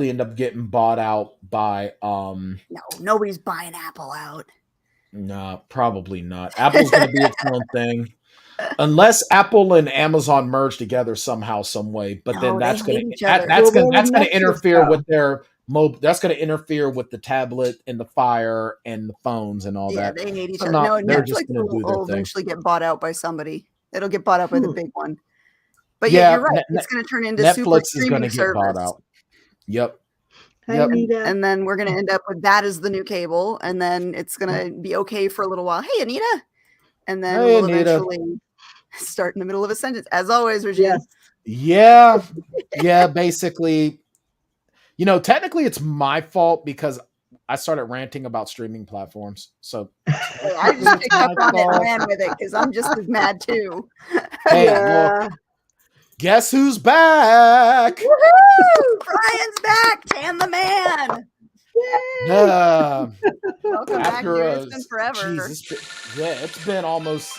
end up getting bought out by No, nobody's buying Apple out. no, probably not. Apple's going to be its own thing. Unless Apple and Amazon merge together somehow, some way, but then No, they hate each other. Well, where would that's gonna Netflix interfere go? with their that's gonna interfere with the tablet and the Fire and the phones and all Yeah, that. they hate each So other. no, No, they're just Netflix gonna do their will thing. eventually get bought out by somebody. It'll get bought out by the big one. But Yeah, you're right. It's going to turn into super Netflix is streaming gonna get bought service. out. Yep. Hi, Yep. Anita. And then we're going to end up with that as the new cable. And then it's going to be okay for a little while. Hey, Anita. And then Hey, we'll Anita. eventually start in the middle of a sentence. As always, Regina. Yes. Yeah, basically, technically it's my fault because I started ranting about streaming platforms. So I just picked up on it and ran with it because I'm just as mad too. hey, Yeah. look, guess who's back? Woohoo! Brian's back. Tan the man. Welcome back After here. It's been forever. It's been almost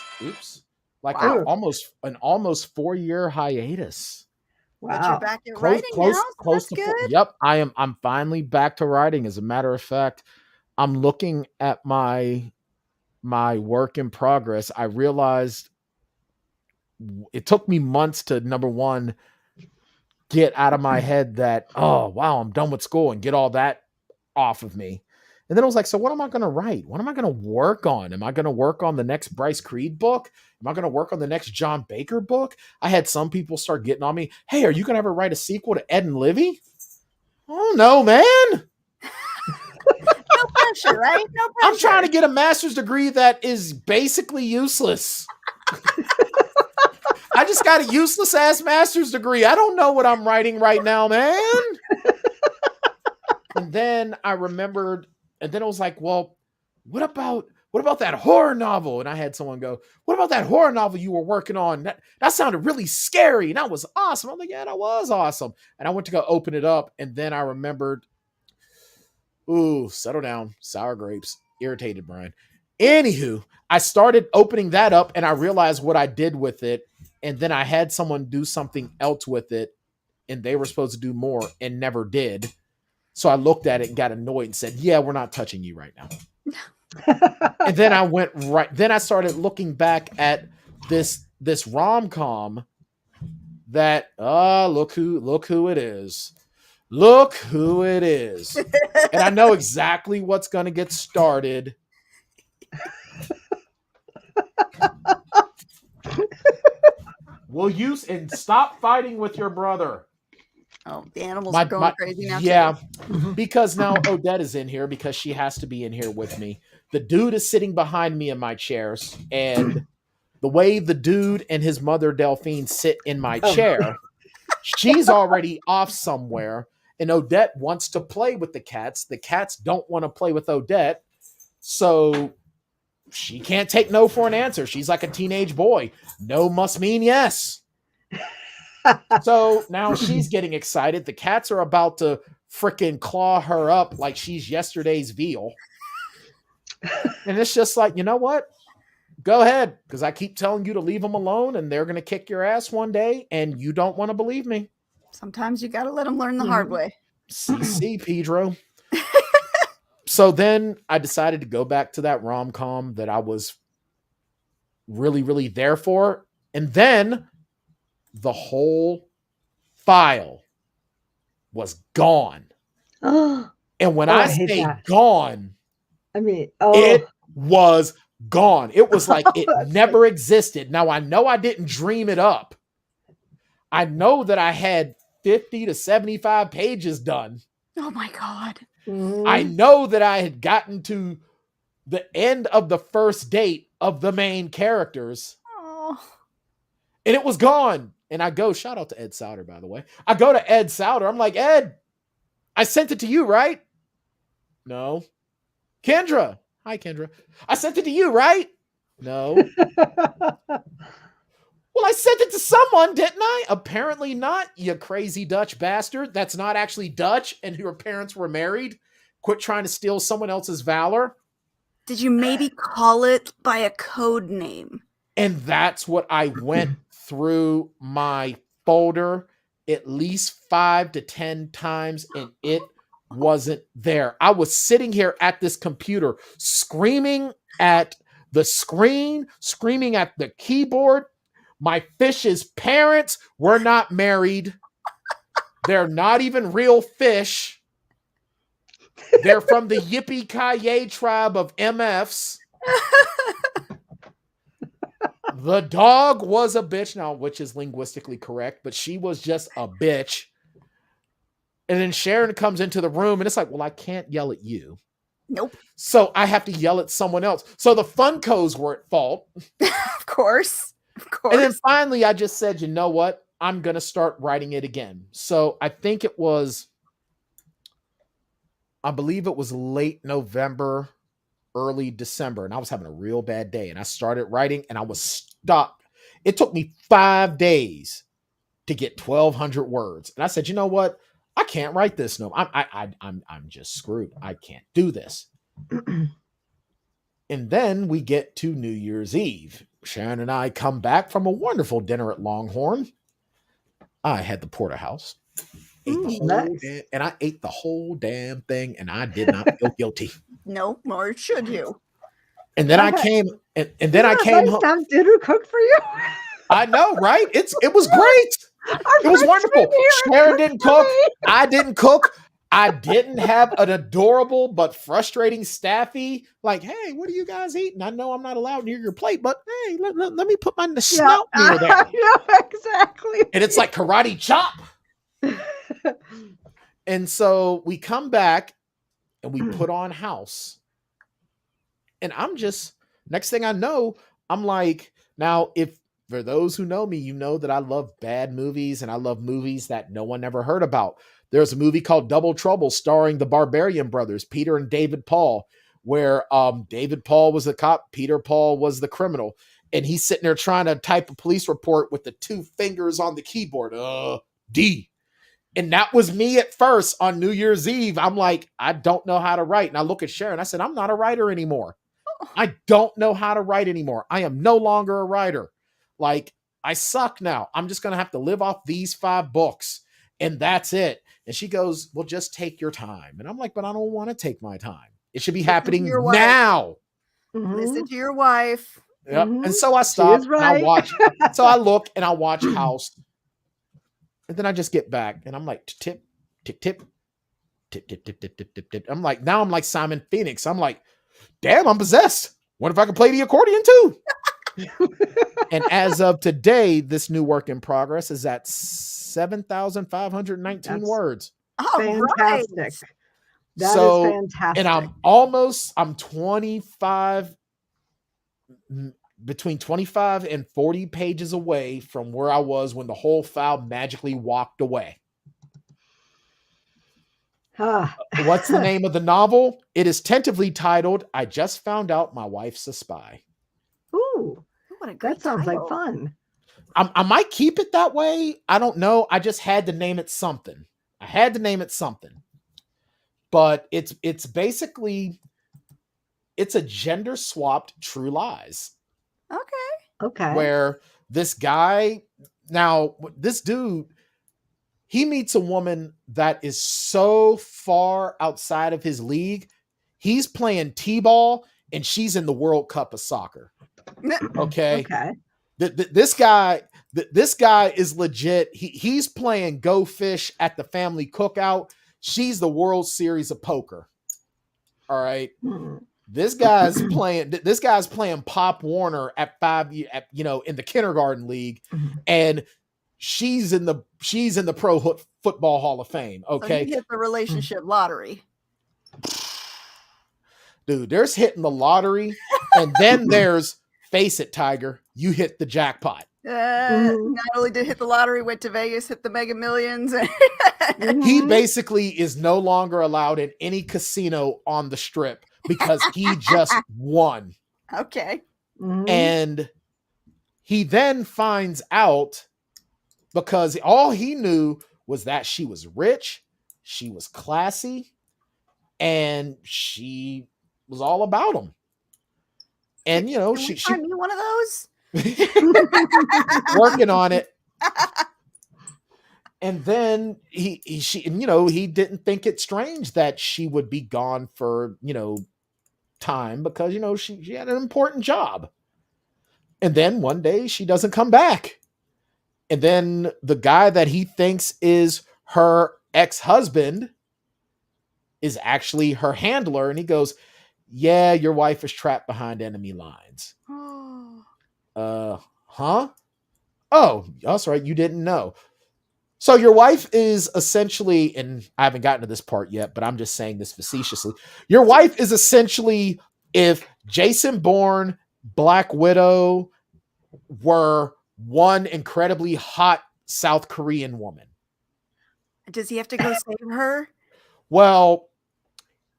like Wow. an almost 4-year hiatus. But you're Wow. back at writing now. So Close that's to good. Yep, I'm finally back to writing. As a matter of fact, I'm looking at my work in progress. I realized it took me months to, number one, get out of my head that, oh wow, I'm done with school, and get all that off of me. And then I was like, so what am I going to write? What am I going to work on? Am I going to work on the next Bryce Creed book? Am I going to work on the next John Baker book? I had some people start getting on me. Hey, are you going to ever write a sequel to Ed and Livy? Oh no, man. No pressure, right? No pressure. I'm trying to get a master's degree that is basically useless. I just got a useless ass master's degree. I don't know what I'm writing right now, man. And then I remembered, and then I was like, well, what about that horror novel? And I had someone go, what about that horror novel you were working on? That sounded really scary. And that was awesome. I'm like, yeah, that was awesome. And I went to go open it up. And then I remembered, ooh, settle down. Sour grapes. Irritated, Brian. Anywho, I started opening that up and I realized what I did with it. And then I had someone do something else with it. And they were supposed to do more and never did. So I looked at it and got annoyed and said, yeah, we're not touching you right now. And then I started looking back at this rom-com that, look who it is. Look who it is. And I know exactly what's going to get started. Will you and stop fighting with your brother? Oh, the animals are going crazy now. Yeah, because now Odette is in here because she has to be in here with me. The dude is sitting behind me in my chairs, and the way the dude and his mother Delphine sit in my chair, she's already off somewhere, and Odette wants to play with the cats. The cats don't want to play with Odette, so she can't take no for an answer. She's like a teenage boy. No must mean yes. So now she's getting excited. The cats are about to freaking claw her up like she's yesterday's veal. And it's just like, you know what? Go ahead, because I keep telling you to leave them alone, and they're going to kick your ass one day, and you don't want to believe me. Sometimes you got to let them learn the hard way. CC, Pedro. So then I decided to go back to that rom-com that I was really, really there for. And then the whole file was gone. And when I say gone, I mean, it was gone. It was like it never existed. Now, I know I didn't dream it up. I know that I had 50 to 75 pages done. Oh my God. I know that I had gotten to the end of the first date of the main characters. Oh. And it was gone. And I go, shout out to Ed Souter, by the way. I go to Ed Souter. I'm like, Ed, I sent it to you, right? No. Kendra. Hi, Kendra. I sent it to you, right? No. Well, I sent it to someone, didn't I? Apparently not, you crazy Dutch bastard. That's not actually Dutch and your parents were married. Quit trying to steal someone else's valor. Did you maybe call it by a code name? And that's what I went through my folder at least 5 to 10 times, and it wasn't there. I was sitting here at this computer screaming at the screen, screaming at the keyboard. My fish's parents were not married. They're not even real fish. They're from the Yippee-Ki-Yay tribe of MFs. The dog was a bitch, now, which is linguistically correct, but she was just a bitch. And then Sharon comes into the room, and it's like, well, I can't yell at you. Nope. So I have to yell at someone else. So the Funkos were at fault. Of course. Of course. And then finally, I just said, you know what? I'm going to start writing it again. So I think it was, I believe it was late November, early December, and I was having a real bad day, and I started writing, and I was stuck. It took me 5 days to get 1,200 words, and I said, you know what? I can't write this. No, I'm just screwed. I can't do this. And then we get to New Year's Eve. Sharon and I come back from a wonderful dinner at Longhorn. I had the porterhouse. Nice. And I ate the whole damn thing, and I did not feel guilty. No, nor should you. And then I came, and then I came home. Have dinner cooked for you. I know, right? It was great. It was wonderful. Sharon didn't cook. I didn't cook. I didn't have an adorable but frustrating staffy. Like, hey, what are you guys eating? I know I'm not allowed near your plate, but hey, let me put my snout near there. Yeah, exactly. And it's like karate chop. And so we come back and we put on House. And I'm just, next thing I know, I'm like, now, if for those who know me, you know that I love bad movies and I love movies that no one ever heard about. There's a movie called Double Trouble starring the Barbarian brothers, Peter and David Paul, where David Paul was the cop, Peter Paul was the criminal. And he's sitting there trying to type a police report with the 2 fingers on the keyboard. D. And that was me at first on New Year's Eve. I'm like, I don't know how to write. And I look at Sharon. I said, I'm not a writer anymore. I don't know how to write anymore. I am no longer a writer. Like, I suck now. I'm just going to have to live off these 5 books. And that's it. And she goes, well, just take your time. And I'm like, but I don't want to take my time. It should be happening now. Listen to your wife. Yep. And so I stop and I watch. So I look and I watch House. And then I just get back and I'm like, tip, tip, tip, tip, tip, tip, tip, tip, tip, tip. I'm like, now I'm like Simon Phoenix. I'm like, damn, I'm possessed. Wonder if I can play the accordion too. And as of today, this new work in progress is at 7,519 words. Oh, fantastic. Right. That is fantastic. And I'm 25, between 25 and 40 pages away from where I was when the whole file magically walked away. What's the name of the novel? It is tentatively titled, I Just Found Out My Wife's a Spy. Ooh, What a great that sounds title. like fun. I might keep it that way. I don't know. I just had to name it something. But it's basically, it's a gender swapped True Lies. Okay. Where this guy, now this dude, he meets a woman that is so far outside of his league. He's playing T-ball and she's in the World Cup of soccer. Okay. This guy is legit. He's playing Go Fish at the family cookout. She's the World Series of Poker. All right. This guy's playing Pop Warner at 5, in the kindergarten league, and she's in the Pro Football Hall of Fame. Okay. So you hit the relationship lottery. Dude, there's hitting the lottery, and then there's face it, Tiger, you hit the jackpot. Not only did hit the lottery, went to Vegas, hit the Mega Millions. He basically is no longer allowed in any casino on the Strip because he just won. Okay. And he then finds out, because all he knew was that she was rich, she was classy, and she was all about him. And she find me one of those. Working on it. And then he didn't think it strange that she would be gone for, time because, she had an important job. And then one day she doesn't come back. And then the guy that he thinks is her ex-husband is actually her handler. And he goes, yeah, your wife is trapped behind enemy lines. Huh? Oh, that's right. You didn't know. So your wife is essentially, and I haven't gotten to this part yet, but I'm just saying this facetiously. Your wife is essentially if Jason Bourne, Black Widow were one incredibly hot South Korean woman. Does he have to go save her? Well,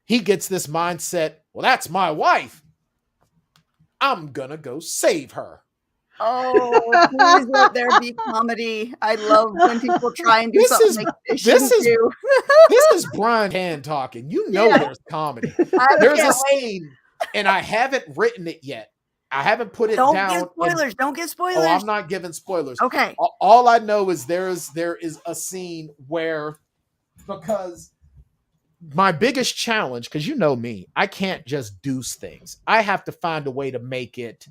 he gets this mindset, well, that's my wife. I'm gonna go save her. Oh, please let there be comedy. I love when people try and do something they shouldn't do. This is Bryan Tann talking. There's comedy. There's a scene, and I haven't written it yet. I haven't put it down. Don't give spoilers. Oh, I'm not giving spoilers. Okay. All I know is there is a scene where, because my biggest challenge, because you know me, I can't just do things. I have to find a way to make it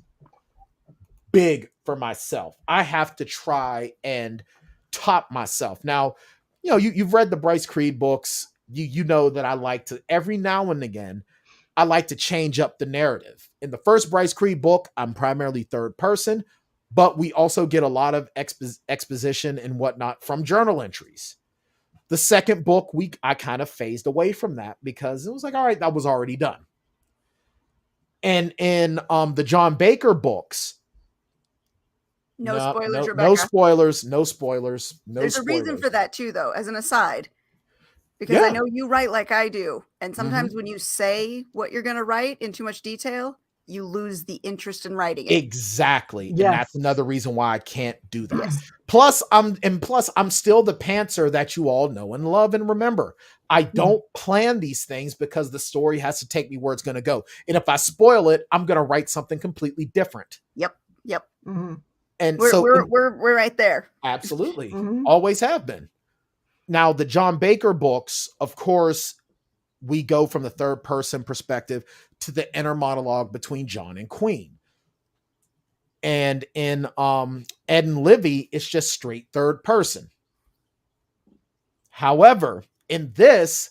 big for myself. I have to try and top myself. Now, you've read the Bryce Creed books. You know that I like to, every now and again, I like to change up the narrative. In the first Bryce Creed book, I'm primarily third person, but we also get a lot of exposition and whatnot from journal entries. The second book, I kind of phased away from that because it was like, all right, that was already done. And in the John Baker books, no spoilers, Rebecca. No spoilers. No spoilers. There's a reason for that too, though, as an aside. Because I know you write like I do. And sometimes when you say what you're going to write in too much detail, you lose the interest in writing it. Exactly. Yes. And that's another reason why I can't do that. Yes. Plus, I'm still the pantser that you all know and love and remember. I don't plan these things because the story has to take me where it's going to go. And if I spoil it, I'm going to write something completely different. Yep. Mm-hmm. And we're right there. Absolutely. Always have been. Now, the John Baker books, of course, we go from the third person perspective to the inner monologue between John and Queen. And in Ed and Livy, it's just straight third person. However, in this,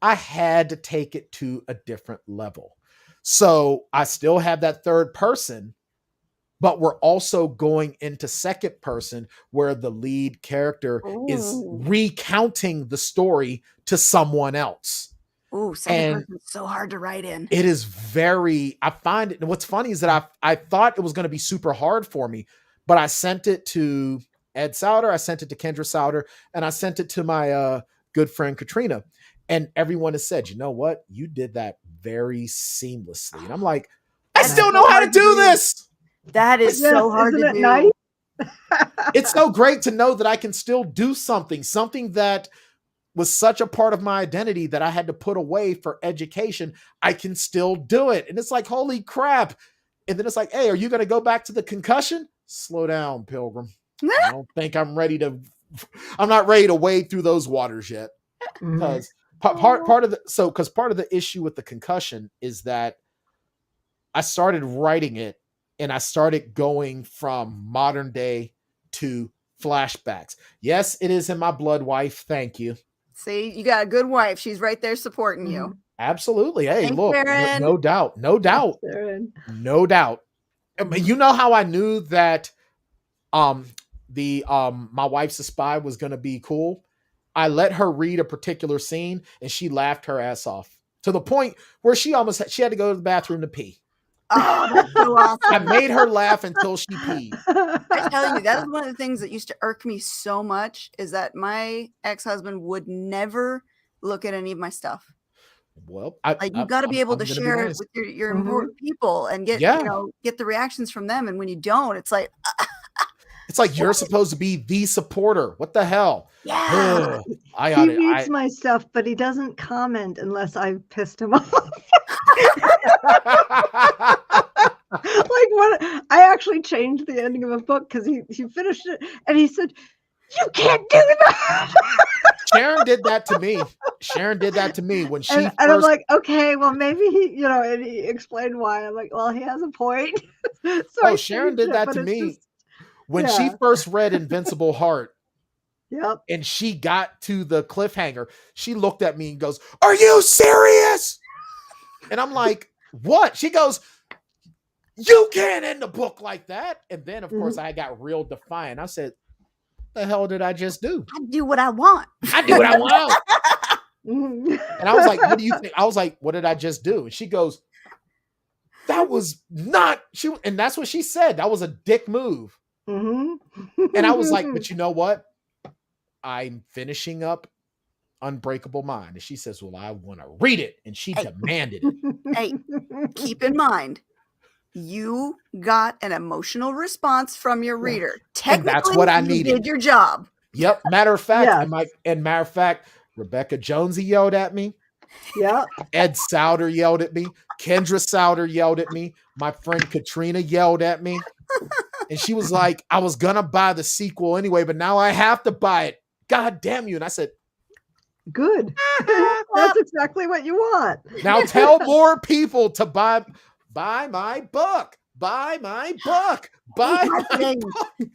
I had to take it to a different level. So I still have that third person, but we're also going into second person where the lead character is recounting the story to someone else. Ooh, second person is so hard to write in. It is I find it, and what's funny is that I thought it was going to be super hard for me, but I sent it to Ed Souter, I sent it to Kendra Souter, and I sent it to my good friend Katrina. And everyone has said, you know what? You did that very seamlessly. And I'm like, I still know how to do this. That is so hard to do. Nice? It's so great to know that I can still do something that was such a part of my identity that I had to put away for education. I can still do it. And it's like, holy crap. And then it's like, hey, are you going to go back to the concussion? Slow down, Pilgrim. I don't think I'm not ready to wade through those waters yet. Because part of the issue with the concussion is that I started writing it and I started going from modern day to flashbacks. Yes, it is in my blood, wife. Thank you. See, you got a good wife. She's right there supporting you. Absolutely. Hey, thanks, look, no doubt. No doubt. You know how I knew that my wife's a spy was going to be cool? I let her read a particular scene and she laughed her ass off to the point where she had to go to the bathroom to pee. Oh, that's so awesome. I made her laugh until she peed. I tell you, that is one of the things that used to irk me so much is that my ex-husband would never look at any of my stuff. Well, you got to be able to share it with your important people and get the reactions from them. And when you don't, it's like You're supposed to be the supporter. What the hell? Yeah. He reads my stuff, but he doesn't comment unless I've pissed him off. Like when I actually changed the ending of a book because he finished it and he said, You can't do that. Sharon did that to me. Sharon did that to me when she And I'm first. like, okay, well, maybe he, and he explained why. I'm like, well, he has a point. So I Oh, Sharon changed did it, that but to it's me just, when she yeah. first read Invincible Heart Yep. and she got to the cliffhanger. She looked at me and goes, "Are you serious?" And I'm like, "What?" She goes, "You can't end the book like that." And then, of course, I got real defiant. I said, "The hell did I just do? I do what I want. I do what I want." Mhm. And I was like, "What do you think?" I was like, "What did I just do?" And she goes, "That was not she." And that's what she said. That was a dick move. Mhm. And I was like, "But you know what? I'm finishing up Unbreakable Mind." And she says, "Well, I want to read it." And she Hey. demanded it. Hey, keep in mind, you got an emotional response from your Yes. reader. And that's Technically, what I you needed. did your job. Yep. Matter of fact, Yes. matter of fact, Rebecca Jonesy yelled at me. Yep. Ed Souter yelled at me. Kendra Souter yelled at me. My friend Katrina yelled at me. And she was like, "I was gonna buy the sequel anyway, but now I have to buy it. God damn you." And I said, Good. That's exactly what you want. "Now tell more people to buy my book. Buy my book. Buy my Marketing. book."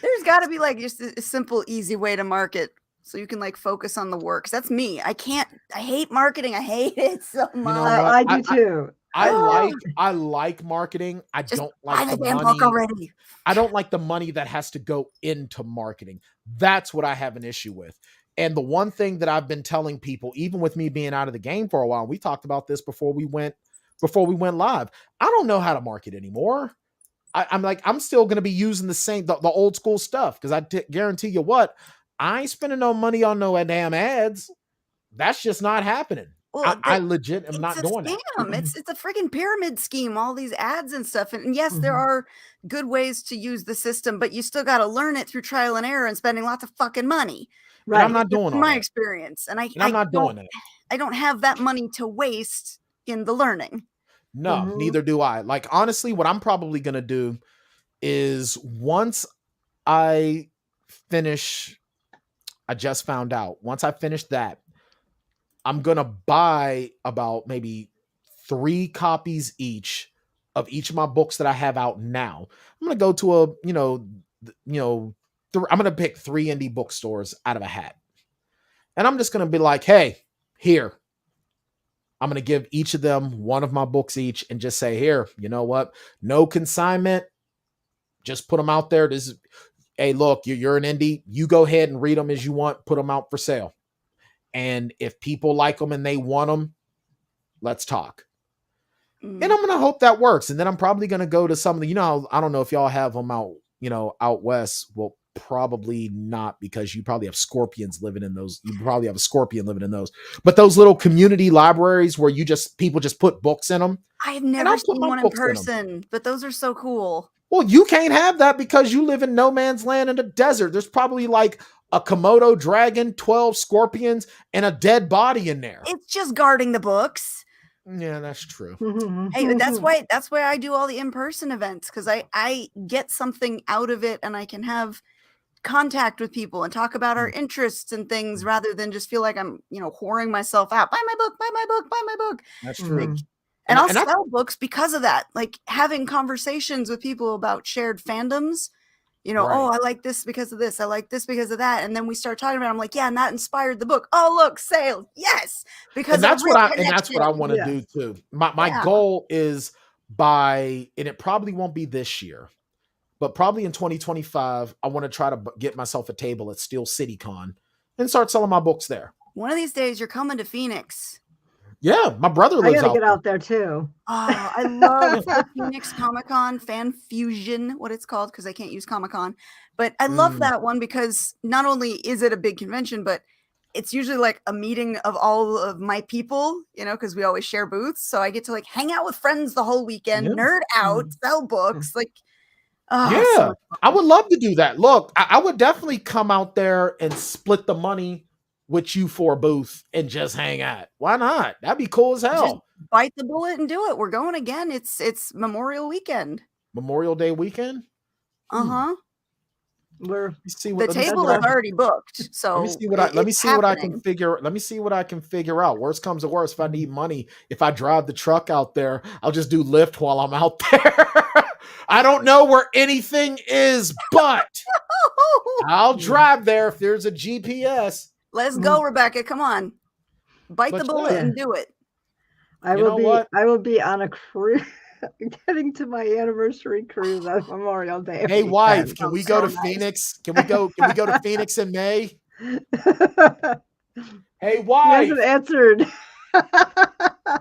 There's got to be like just a simple, easy way to market so you can like focus on the work. 'Cause that's me. I hate marketing. I hate it so You much. know what? I do too. I like marketing. I Just don't buy like the the damn book money. already. I don't like the money that has to go into marketing. That's what I have an issue with. And the one thing that I've been telling people, even with me being out of the game for a while, we talked about this before we went live. I don't know how to market anymore. I'm like, I'm still going to be using the old school stuff because guarantee you what, I ain't spending no money on no damn ads. That's just not happening. Well, I legit am it's not a doing that. scam. It's a freaking pyramid scheme. All these ads and stuff. And yes, there Mhm. are good ways to use the system, but you still got to learn it through trial and error and spending lots of fucking money. And I'm Right. not Just doing from all my that. experience, and And I'm not doing that. I don't have that money to waste in the learning. No, Mhm. neither do I. Like, honestly, what I'm probably going to do is once I finish, I just found out, once I finish that, I'm going to buy about maybe 3 copies each of each of my books that I have out now. I'm going to go to I'm going to pick 3 indie bookstores out of a hat. And I'm just going to be like, "Hey, here, I'm going to give each of them one of my books each and just say, here, you know what? No consignment. Just put them out there. Hey, look, you're an indie. You go ahead and read them as you want. Put them out for sale. And if people like them and they want them, let's talk." And I'm going to hope that works. And then I'm probably going to go to some of the, I don't know if y'all have them out, out west. Well, probably not, because you probably have scorpions living in those. You probably have a scorpion living in those. But those little community libraries where people just put books in them. I have I'll never put seen my one in books in 'em. person, but those are so cool. Well, you can't have that because you live in no man's land in the desert. There's probably like a Komodo dragon, 12 scorpions, and a dead body in there. It's just guarding the books. Yeah, that's true. Hey, that's why I do all the in-person events, because I get something out of it and I can have contact with people and talk about our interests and things rather than just feel like I'm, whoring myself out. Buy my book, buy my book, buy my book. That's true. Mhm. And I'll and I- sell books because of that. Like having conversations with people about shared fandoms. Right. Oh, I like this because of this. I like this because of that. And then we start talking about it. I'm like, yeah, and that inspired the book. Oh, look, sales. Yes. Because And that's what I want to Yes. do too. My Yeah. goal is and it probably won't be this year, but probably in 2025, I want to try to get myself a table at Steel City Con and start selling my books there. One of these days you're coming to Phoenix. Yeah, my brother I lives gotta out get there. out there too. Oh, I love the Phoenix Comic-Con Fan Fusion, what it's called, because I can't use Comic-Con. But I love that one because not only is it a big convention, but it's usually like a meeting of all of my people, because we always share booths. So I get to like hang out with friends the whole weekend, Yeah. nerd out, sell books. Like, oh, Yeah, so much fun. I would love to do that. Look, I would definitely come out there and split the money with you for a booth and just hang out. Why not? That'd be cool as Just hell. bite the bullet and do it. We're going again. It's Memorial Weekend. Memorial Day weekend. Uh-huh. We're See The what. Let me see table what is I. already booked, so Let me see what I. Let me it's see what I can happening. figure. Let me see what I can figure out. Worst comes to worst, if I need money, if I drive the truck out there, I'll just do Lyft while I'm out there. I don't know where anything is, but I'll drive there if there's a GPS. Let's go, Rebecca. Come on. Bite the But bullet yeah, and do it. I you will know be what? I will be on a cruise getting to my anniversary cruise on Memorial Day. Hey, wife, can we Sounds go so to nice. Phoenix? Can we go? Can we go to Phoenix in May? Hey, He wife. hasn't answered.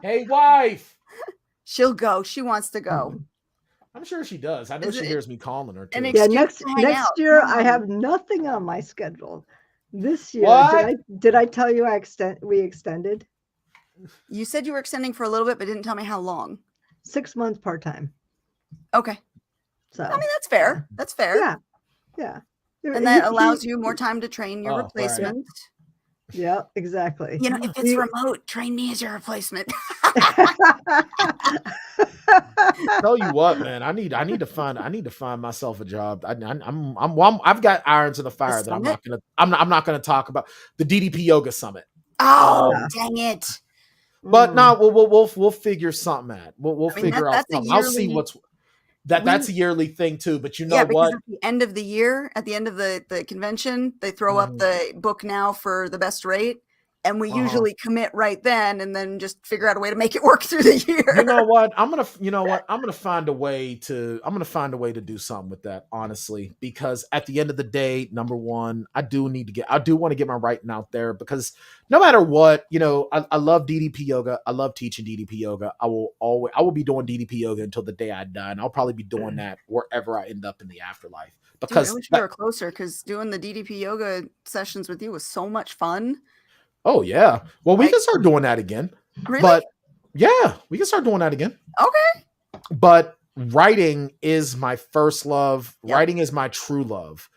Hey, wife. She'll go. She wants to go. I'm sure she does. I know Is she it hears me calling her an too. Yeah, excuse to hang out? year Come I on. have nothing on my schedule. This year, What? did I tell you we extended You said you were extending for a little bit, but didn't tell me how long. 6 months part-time? Okay. So I mean, that's fair. That's fair. yeah. And that allows you more time to train your Oh, right. replacement. Yeah, exactly. You know, if it's remote, train me as your replacement. Tell you what, man, I need to find myself a job. I've got irons in the fire that summit? I'm not gonna talk about the DDP Yoga Summit. Oh, Yeah. dang it. But no, we'll figure something out. We'll I mean, figure out that's a something. I'll see yearly. what's that's a yearly thing too. But you know Yeah, because what? at the end of the year, at the end of the convention, they throw up Mhm. the book now for the best rate. And we usually commit right then and then just figure out a way to make it work through the year. You know what? I'm gonna find a way to do something with that, honestly, because at the end of the day, number one, I do want to get my writing out there, because no matter what, I love DDP yoga. I love teaching DDP yoga. I will be doing DDP yoga until the day I die, and I'll probably be doing that wherever I end up in the afterlife. Dude, Because I wish we were closer, because doing the DDP yoga sessions with you was so much fun. oh yeah, well, we can start doing that again. Really? But yeah, we can start doing that again. Okay. But writing is my first love. Yep. Writing is my true love.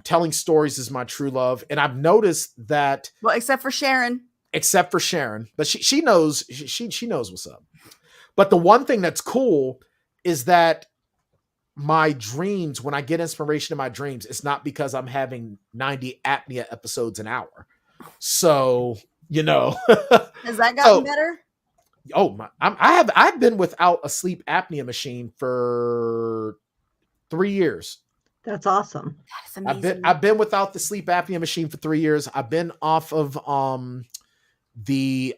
Telling stories is my true love. And I've noticed that, Well, except for Sharon, but she knows, she knows what's up. But the one thing that's cool is that my dreams, when I get inspiration in my dreams, it's not because I'm having 90 apnea episodes an hour. So, has that gotten better? Oh my! I've been without a sleep apnea machine for 3 years. That's awesome. That is amazing. I've been without the sleep apnea machine for 3 years. I've been off of the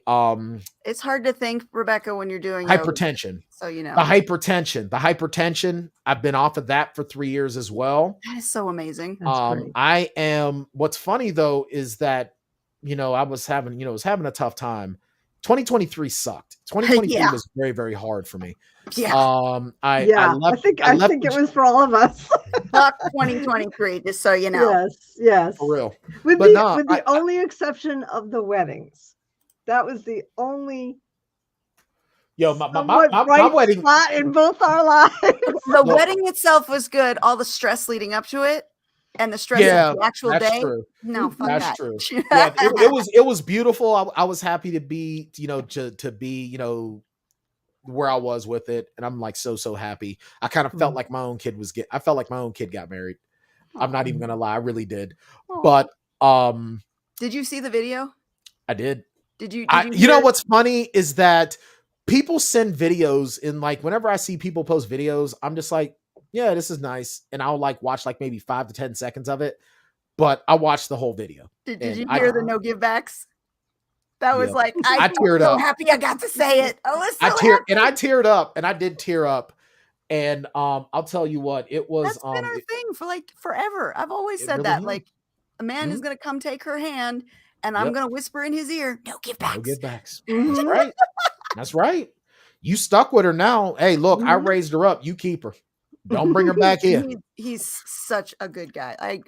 It's hard to think, Rebecca, when you're doing hypertension. yoga, so you know. The hypertension. I've been off of that for 3 years as well. That is so amazing. That's great. I am. What's funny though is that I was having a tough time. 2023 sucked. 2023 was very, very hard for me. Yeah. I think it was for all of us. Fuck 2023, just so you know. Yes. For real. With the only exception of the weddings. That was the only my wedding spot in both our lives. The wedding itself was good. All the stress leading up to it and the stress of the actual day. True. No, fuck that's that. True. Yeah, it was beautiful. I was happy to be, to be, where I was with it, and I'm like so happy. I kind of felt like my own kid got married. I'm not even gonna lie, I really did. But did you see the video? I did. Did you you know what's funny is that people send videos, and like whenever I see people post videos, I'm just like, yeah, this is nice, and I'll like watch like maybe 5 to 10 seconds of it, but I watched the whole video. Did you hear the no give backs? That was like, I teared up. Happy I got to say it. I was so I teared up, and I did tear up. And I'll tell you what, it was that's been our thing for like forever. I've always said really that. is. Like, a man is gonna come take her hand, and I'm gonna whisper in his ear, no give backs. No give backs. That's right. That's right. You stuck with her now. Hey, look, I raised her up. You keep her. Don't bring her back in. He's such a good guy.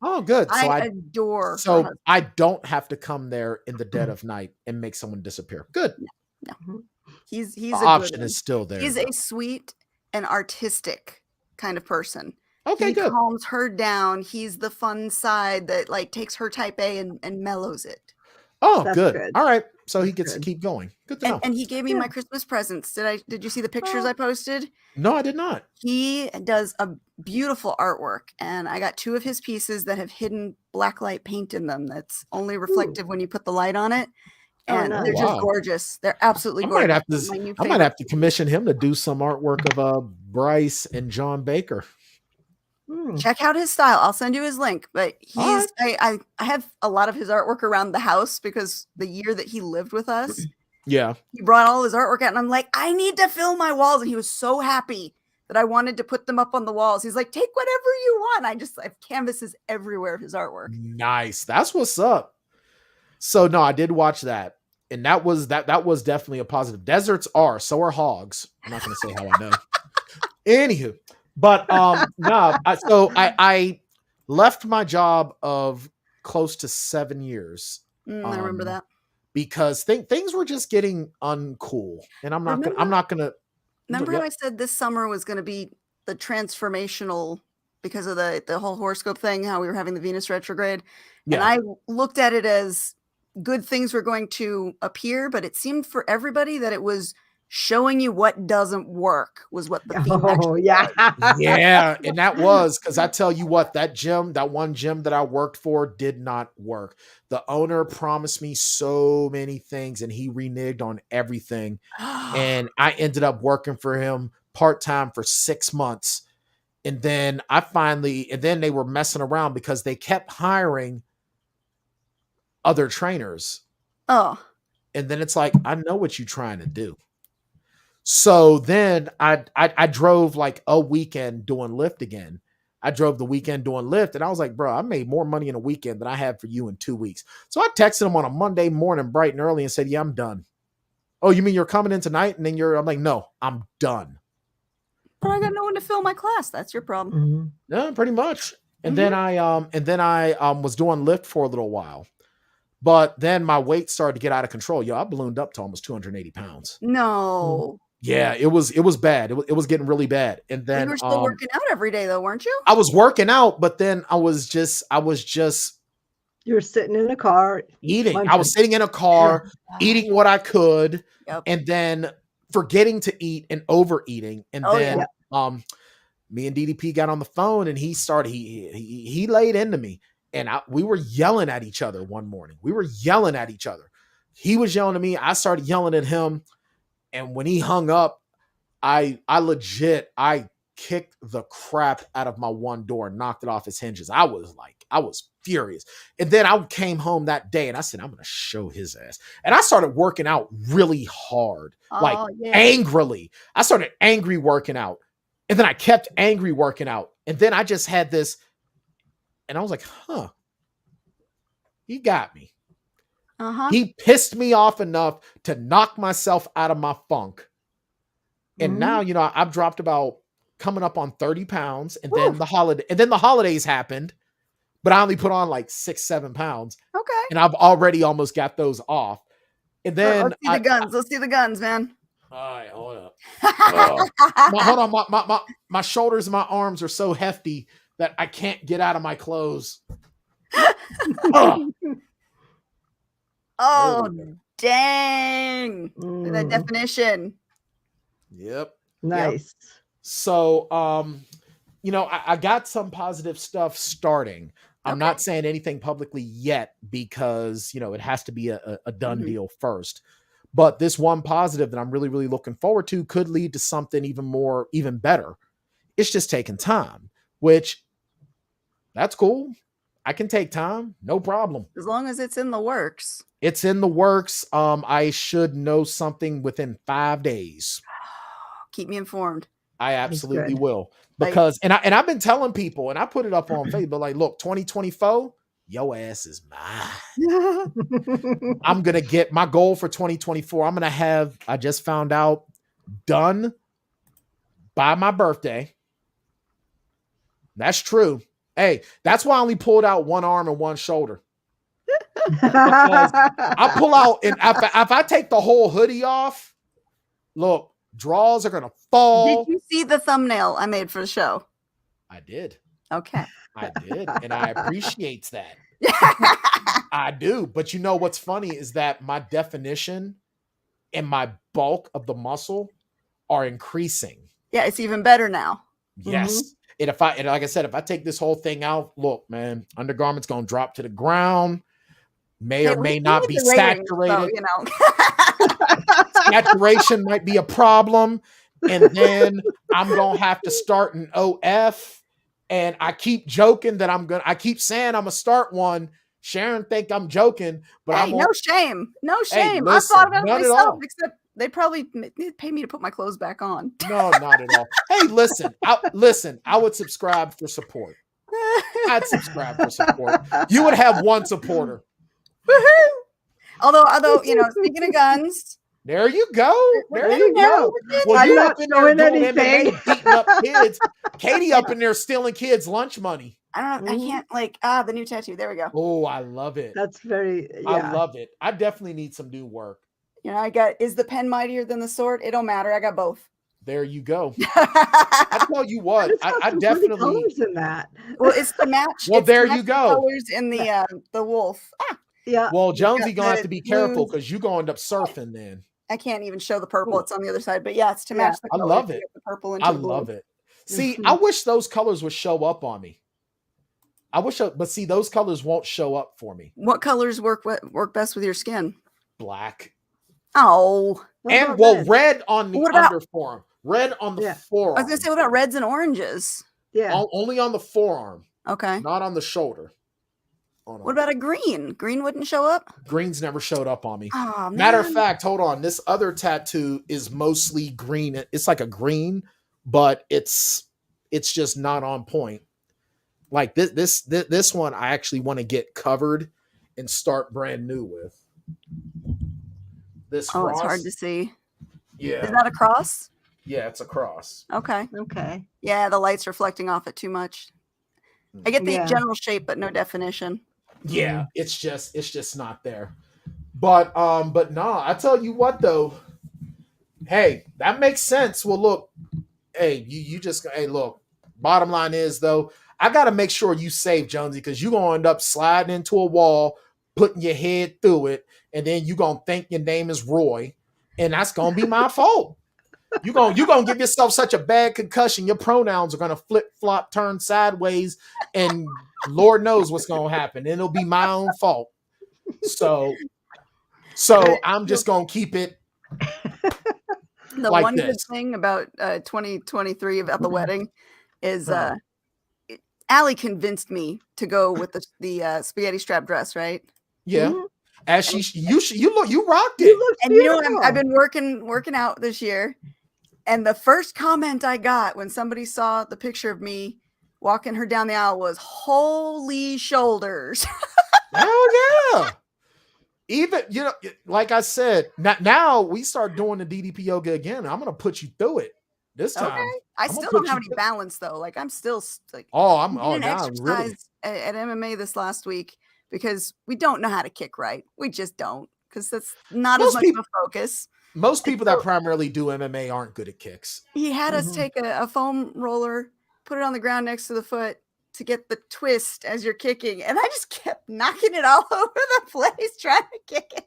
Oh, good. So I adore. So I don't have to come there in the dead of night and make someone disappear. Good. No. He's the a option is still there. He's a sweet and artistic kind of person. Okay, he good. Calms her down. He's the fun side that like takes her type A and mellows it. Oh, That's good. good. All right. So he That's gets to good. keep going. Good to know. And he gave me Yeah. my Christmas presents. Did you see the pictures Oh. I posted? No, I did not. He does a beautiful artwork, and I got 2 of his pieces that have hidden blacklight paint in them that's only reflective when you put the light on it. Oh, And nice. they're just Wow. gorgeous. They're absolutely I gorgeous. might have to. My new I might favorite have to commission him to do some artwork of Bryce and John Baker. Hmm. Check out his style. I'll send you his link. But All he's I have a lot of his artwork around the house because the year that he lived with us, Yeah. he brought all his artwork out, and I'm like, I need to fill my walls. And he was so happy that I wanted to put them up on the walls. He's like, take whatever you want. I have canvases everywhere of his artwork. Nice. That's what's up. So no, I did watch that. And that was definitely a positive. Deserts are, so are hogs. I'm not gonna say how I know. Anywho, but no, I left my job of close to 7 years. I remember that. Because things were just getting uncool. And I'm not gonna Remember Yep. how I said this summer was going to be the transformational because of the whole horoscope thing, how we were having the Venus retrograde? Yeah. And I looked at it as good things were going to appear, but it seemed for everybody that it was showing you what doesn't work was what the theme Oh, actually yeah. was. Yeah, and that was because I tell you what, that one gym that I worked for did not work. The owner promised me so many things and he reneged on everything. And I ended up working for him part-time for 6 months. And then they were messing around because they kept hiring other trainers. Oh, And then it's like, I know what you're trying to do. So then I drove like a weekend doing Lyft again. I drove the weekend doing Lyft, and I was like, bro, I made more money in a weekend than I had for you in 2 weeks. So I texted him on a Monday morning, bright and early, and said, yeah, I'm done. Oh, you mean you're coming in tonight? And then I'm like, no, I'm done. but I got no one to fill my class. That's your problem. Yeah, pretty much. And then I was doing Lyft for a little while. But then my weight started to get out of control. Yo, I ballooned up to almost 280 pounds. No. Yeah, it was bad. It was getting really bad. And then You were still working out every day though, weren't you? I was working out, but then I was just You were sitting in a car eating. munching. I was sitting in a car, eating what I could, Yep. and then forgetting to eat and overeating. And Oh, then yeah. me and DDP got on the phone and he laid into me. And we were yelling at each other one morning. We were yelling at each other. He was yelling at me. I started yelling at him. And when he hung up, I kicked the crap out of my one door and knocked it off its hinges. I was furious. And then I came home that day and I said, I'm going to show his ass. And I started working out really hard, angrily. I started angry working out. And then I kept angry working out. And then I just had this, and I was like, he got me. He pissed me off enough to knock myself out of my funk. And now, I've dropped about coming up on 30 pounds. And then the holidays happened, but I only put on like 6-7 pounds. Okay. And I've already almost got those off. And then let's see the guns. Let's see the guns, man. All right, hold up. Hold on. My shoulders and my arms are so hefty that I can't get out of my clothes. Oh, dang. Look at that definition. Yep. Nice. So, I got some positive stuff starting. I'm not saying anything publicly yet because, it has to be a done deal first. But this one positive that I'm really, really looking forward to could lead to something even better. It's just taking time, which that's cool. I can take time. No problem. As long as it's in the works. It's in the works. I should know something within 5 days. Keep me informed. I absolutely will. Because I've been telling people, and I put it up on Facebook, like, look, 2024, your ass is mine. I'm going to get my goal for 2024. I'm going to have, I just found out, done by my birthday. That's true. Hey, that's why I only pulled out one arm and one shoulder. I pull out, and if I take the whole hoodie off, look, draws are gonna fall. Did you see the thumbnail I made for the show? I did. Okay. I did, and I appreciate that. I do. But you know what's funny is that my definition and my bulk of the muscle are increasing. Yeah, it's even better now. Yes. And like I said, if I take this whole thing out, look, man, undergarments gonna drop to the ground, may or may not be saturated. So, you know. Saturation might be a problem. And then I'm gonna have to start an OF. And I keep joking that I keep saying I'm gonna start one. Sharon think I'm joking, but hey, no shame. No shame. Hey, listen, I thought about it myself, all. except they probably pay me to put my clothes back on. No, not at all. Hey, listen, I would subscribe for support. I'd subscribe for support. You would have one supporter. Although, you know, speaking of guns. There you go. There you go. Well, I'm you not up in there showing doing anything. MMA, beating up kids. Katie up in there stealing kids' lunch money. I don't know. I can't the new tattoo. There we go. Oh, I love it. That's very, yeah. I love it. I definitely need some new work. You know, is the pen mightier than the sword? It don't matter. I got both. There you go. I tell you what, I definitely colors in that. Well, it's the match. Well, there you go. Colors in the wolf. Yeah. Well, Jonesy gonna have to be careful because you're gonna end up surfing then. I can't even show the purple. It's on the other side, but yeah, it's to match the color. I love it. The purple and I love it. See, I wish those colors would show up on me. But see, those colors won't show up for me. What colors work best with your skin? Black. Oh. And red on the underforearm. Red on the forearm. I was gonna say, what about reds and oranges? Yeah. Only on the forearm. Okay. Not on the shoulder. What about a green? Green wouldn't show up? Green's never showed up on me. Oh, man. Matter of fact, hold on. This other tattoo is mostly green. It's like a green, but it's just not on point. Like this one, I actually want to get covered and start brand new with. This cross. It's hard to see. Yeah. Is that a cross? Yeah, it's a cross. Okay. Yeah, the light's reflecting off it too much. I get the general shape, but no definition. Yeah, it's just not there. But no, I tell you what though. Hey, that makes sense. Well, look, hey, look. Bottom line is though, I gotta make sure you save Jonesy because you're gonna end up sliding into a wall, putting your head through it, and then you're gonna think your name is Roy, and that's gonna be my fault. You're gonna give yourself such a bad concussion, your pronouns are gonna flip flop, turn sideways, and Lord knows what's gonna happen. And it'll be my own fault. So I'm just gonna keep it. The like one this. Good thing about 2023 about the wedding is Allie convinced me to go with the spaghetti strap dress, right? Yeah. Mm-hmm. As you rocked it. And you know, I've been working out this year. And the first comment I got when somebody saw the picture of me walking her down the aisle was, "Holy shoulders." Oh yeah. Even, you know, like I said, now we start doing the DDP yoga again. I'm gonna put you through it this time. Okay. I still don't have any balance though. Like I'm still like exercise really at MMA this last week because we don't know how to kick right. We just don't, because that's not as much of a focus. Most people that primarily do MMA aren't good at kicks. He had us take a foam roller, put it on the ground next to the foot to get the twist as you're kicking. And I just kept knocking it all over the place trying to kick it.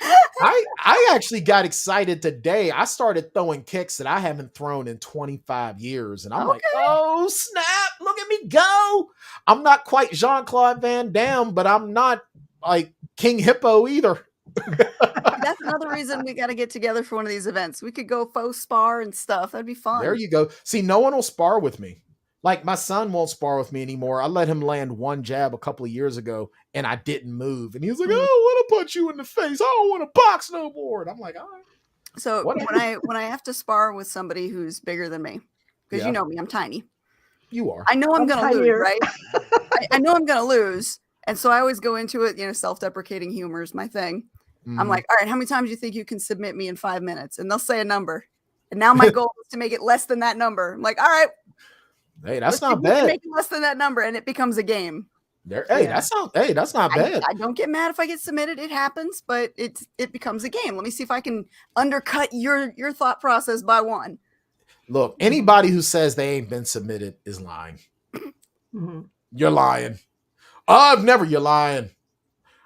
I actually got excited today. I started throwing kicks that I haven't thrown in 25 years. And I'm like, oh, snap. Look at me go. I'm not quite Jean-Claude Van Damme, but I'm not like King Hippo either. That's another reason we got to get together for one of these events. We could go faux spar and stuff. That'd be fun. There you go. See, no one will spar with me. Like my son won't spar with me anymore. I let him land one jab a couple of years ago and I didn't move. And he was like, "Oh, I want to punch you in the face. I don't want to box no more." And I'm like, all right. So when I have to spar with somebody who's bigger than me, because you know me, I'm tiny. You are. I know I'm going to lose, right? I know I'm going to lose. And so I always go into it, you know, self-deprecating humor is my thing. I'm like, all right, how many times do you think you can submit me in 5 minutes? And they'll say a number. And now my goal is to make it less than that number. I'm like, all right. Hey, that's not bad. Make it less than that number, and it becomes a game. That's not bad. I don't get mad if I get submitted. It happens, but it becomes a game. Let me see if I can undercut your thought process by one. Look, anybody who says they ain't been submitted is lying. You're lying. I've never. You're lying.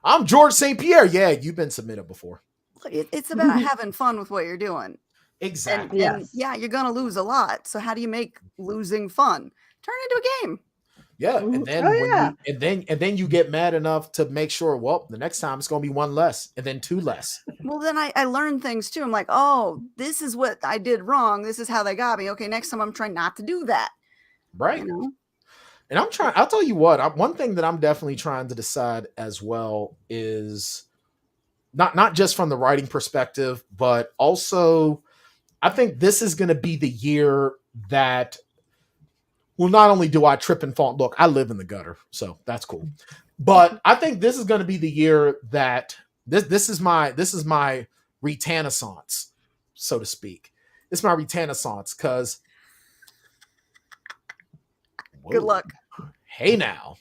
I'm George St. Pierre. Yeah, you've been submitted before. It's about having fun with what you're doing. Exactly. And Yes. yeah, you're gonna lose a lot. So how do you make losing fun? Turn it into a game. Yeah, Mhm. and then Oh, when yeah. you you get mad enough to make sure, well, the next time it's gonna be one less, and then two less. Well, then I learn things too. I'm like, oh, this is what I did wrong. This is how they got me. Okay, next time I'm trying not to do that. Right. You know? And I'm trying. I'll tell you what. One thing that I'm definitely trying to decide as well is not just from the writing perspective, but also I think this is going to be the year that. Well, not only do I trip and fall. Look, I live in the gutter, so that's cool. But I think this is going to be the year that this is my renaissance, so to speak. It's my renaissance because Good luck. Hey now.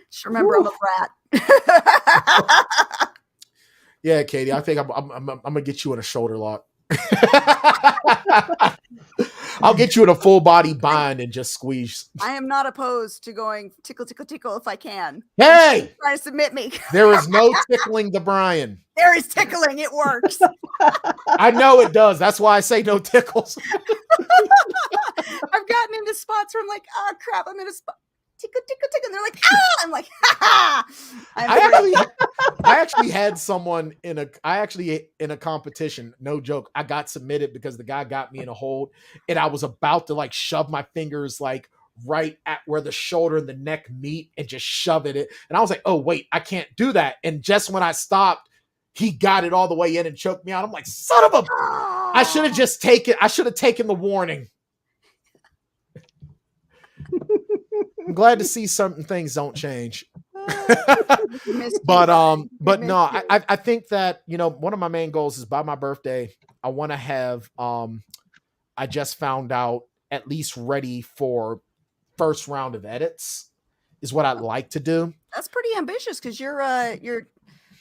Just remember, I'm a brat. Yeah, Katie, I think I'm gonna get you in a shoulder lock. I'll get you in a full body bind and just squeeze. I am not opposed to going tickle, tickle, tickle if I can. Hey, Try to submit me. there is no tickling the Bryan. There is tickling. It works. I know it does. That's why I say no tickles. I've gotten into spots where I'm like, oh crap, I'm in a spot. Tickle, tickle, tickle. And they're like, ah! I'm like, ha ha. I actually had someone in a competition, no joke. I got submitted because the guy got me in a hold and I was about to like shove my fingers like right at where the shoulder and the neck meet and just shove it. And I was like, oh wait, I can't do that. And just when I stopped, he got it all the way in and choked me out. I'm like, son of a, I should have taken the warning. I'm glad to see certain things don't change. but no, I think that, you know, one of my main goals is by my birthday, I want to have I just found out at least ready for first round of edits is what I'd like to do. That's pretty ambitious because you're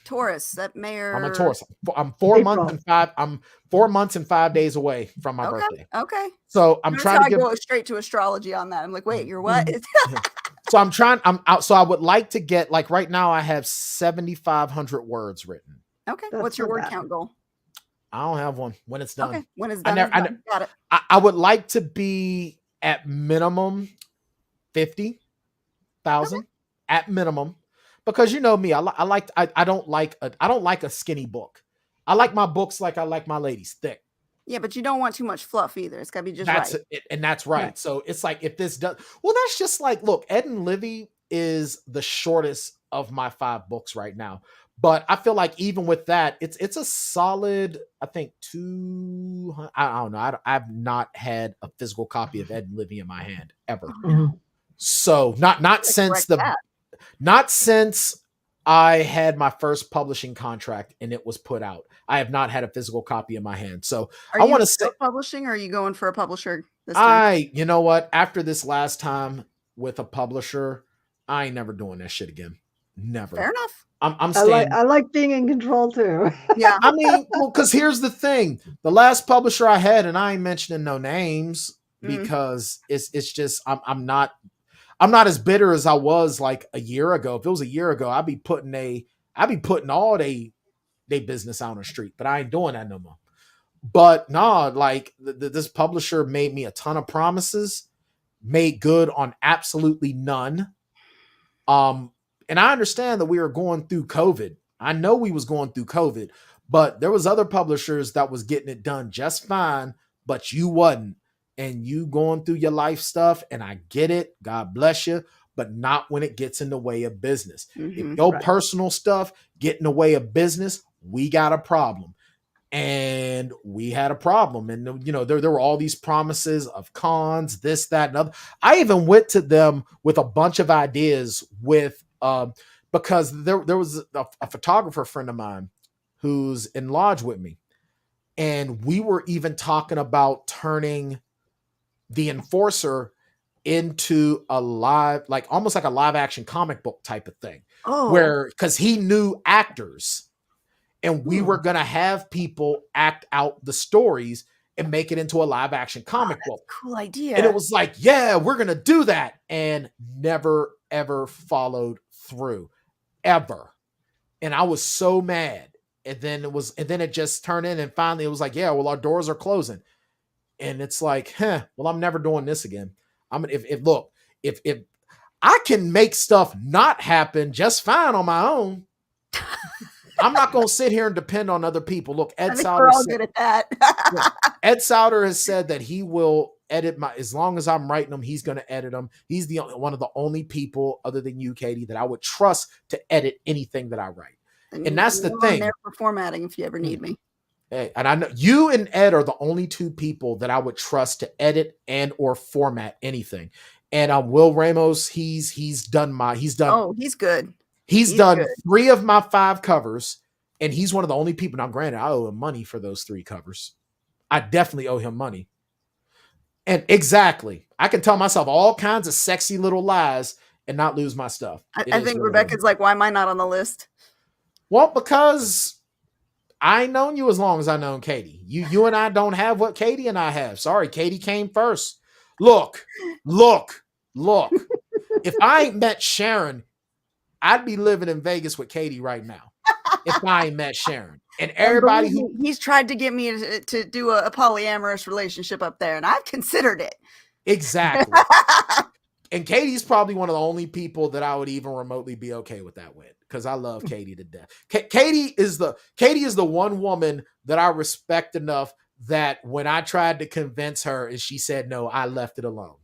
Taurus. That mayor. I'm a Taurus. I'm 4 months and 5. I'm 4 months and 5 days away from my birthday. Okay. So I'm trying to go straight to astrology on that. I'm like, wait, you're what? So I'm out. So I would like to get, like, right now I have 7,500 words written. Okay. What's your word count goal? I don't have one. When it's done. Okay. When it's done. Got it. I would like to be at minimum 50,000 at minimum. Because you know me, I don't like a skinny book. I like my books like I like my ladies, thick. Yeah, but you don't want too much fluff either. It's got to be just right. And that's right. Right. So it's like if this does, well, that's just like, look, Ed and Livy is the shortest of my 5 books right now. But I feel like even with that, it's a solid, I think, 200. I don't know. I've not had a physical copy of Ed and Livy in my hand ever. Mm-hmm. So not since I had my first publishing contract and it was put out. I have not had a physical copy in my hand. So I want to say publishing, or are you going for a publisher this time? You know what? After this last time with a publisher, I ain't never doing that shit again. Never. Fair enough. I'm staying. I like being in control too. Yeah. I mean, well, because here's the thing. The last publisher I had, and I ain't mentioning no names because it's just I'm not as bitter as I was like a year ago. If it was a year ago, I'd be putting all they business out on the street, but I ain't doing that no more. But no, like this publisher made me a ton of promises, made good on absolutely none. And I understand that we were going through COVID. I know we was going through COVID, but there was other publishers that was getting it done just fine, but you wasn't. And you going through your life stuff, and I get it. God bless you, but not when it gets in the way of business. Mm-hmm, if your personal stuff get in the way of business, we got a problem. And we had a problem. And, you know, there were all these promises of cons, this, that, and other. I even went to them with a bunch of ideas because there was a photographer friend of mine who's in lodge with me. And we were even talking about turning The Enforcer into a live, like almost like a live action comic book type of thing. Oh. Where, because he knew actors and we were going to have people act out the stories and make it into a live action comic book. Cool idea. And it was like, yeah, we're going to do that. And never ever followed through, ever. And I was so mad. And then it just turned in, and finally it was like, yeah, well, our doors are closing. And it's like, well, I'm never doing this again. If I can make stuff not happen just fine on my own, I'm not going to sit here and depend on other people. Look, I think we're all good at that. Ed Souter has said that he will edit as long as I'm writing them, he's going to edit them. He's one of the only people other than you, Katie, that I would trust to edit anything that I write. And that's the thing. There for formatting if you ever need me. Hey, and I know you and Ed are the only two people that I would trust to edit and or format anything. And Will Ramos, he's done. Oh, he's good. He's done good. 3 of my 5 covers, and he's one of the only people. Now, granted, I owe him money for those 3 covers. I definitely owe him money. And exactly, I can tell myself all kinds of sexy little lies and not lose my stuff. I think Rebecca's like, why am I not on the list? Well, because I ain't known you as long as I known Katie. You and I don't have what Katie and I have. Sorry, Katie came first. Look. If I ain't met Sharon, I'd be living in Vegas with Katie right now. If I ain't met Sharon. And everybody he's tried to get me to do a polyamorous relationship up there, and I've considered it. Exactly. And Katie's probably one of the only people that I would even remotely be okay with that with, because I love Katie to death. Katie is the one woman that I respect enough that when I tried to convince her and she said no, I left it alone.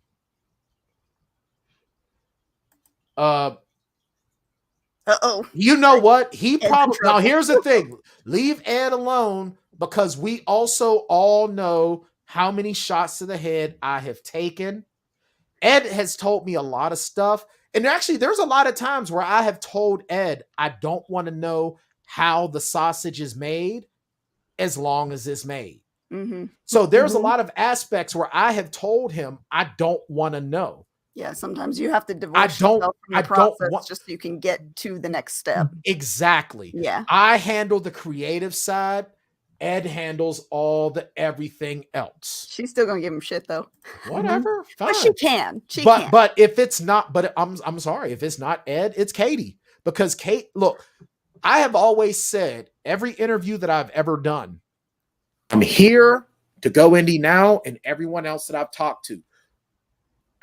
You know what? He probably now here's the thing. Leave Ed alone, because we also all know how many shots to the head I have taken. Ed has told me a lot of stuff. And actually, there's a lot of times where I have told Ed, I don't want to know how the sausage is made as long as it's made. Mm-hmm. So there's a lot of aspects where I have told him I don't want to know. Yeah, sometimes you have to divorce yourself from the process just so you can get to the next step. Exactly. Yeah. I handle the creative side. Ed handles all the everything else. She's still gonna give him shit though. Whatever. Fine. But she can. But if it's not, but I'm sorry, if it's not Ed, it's Katie. Because Kate, look, I have always said every interview that I've ever done, I'm here to go indie now, and everyone else that I've talked to.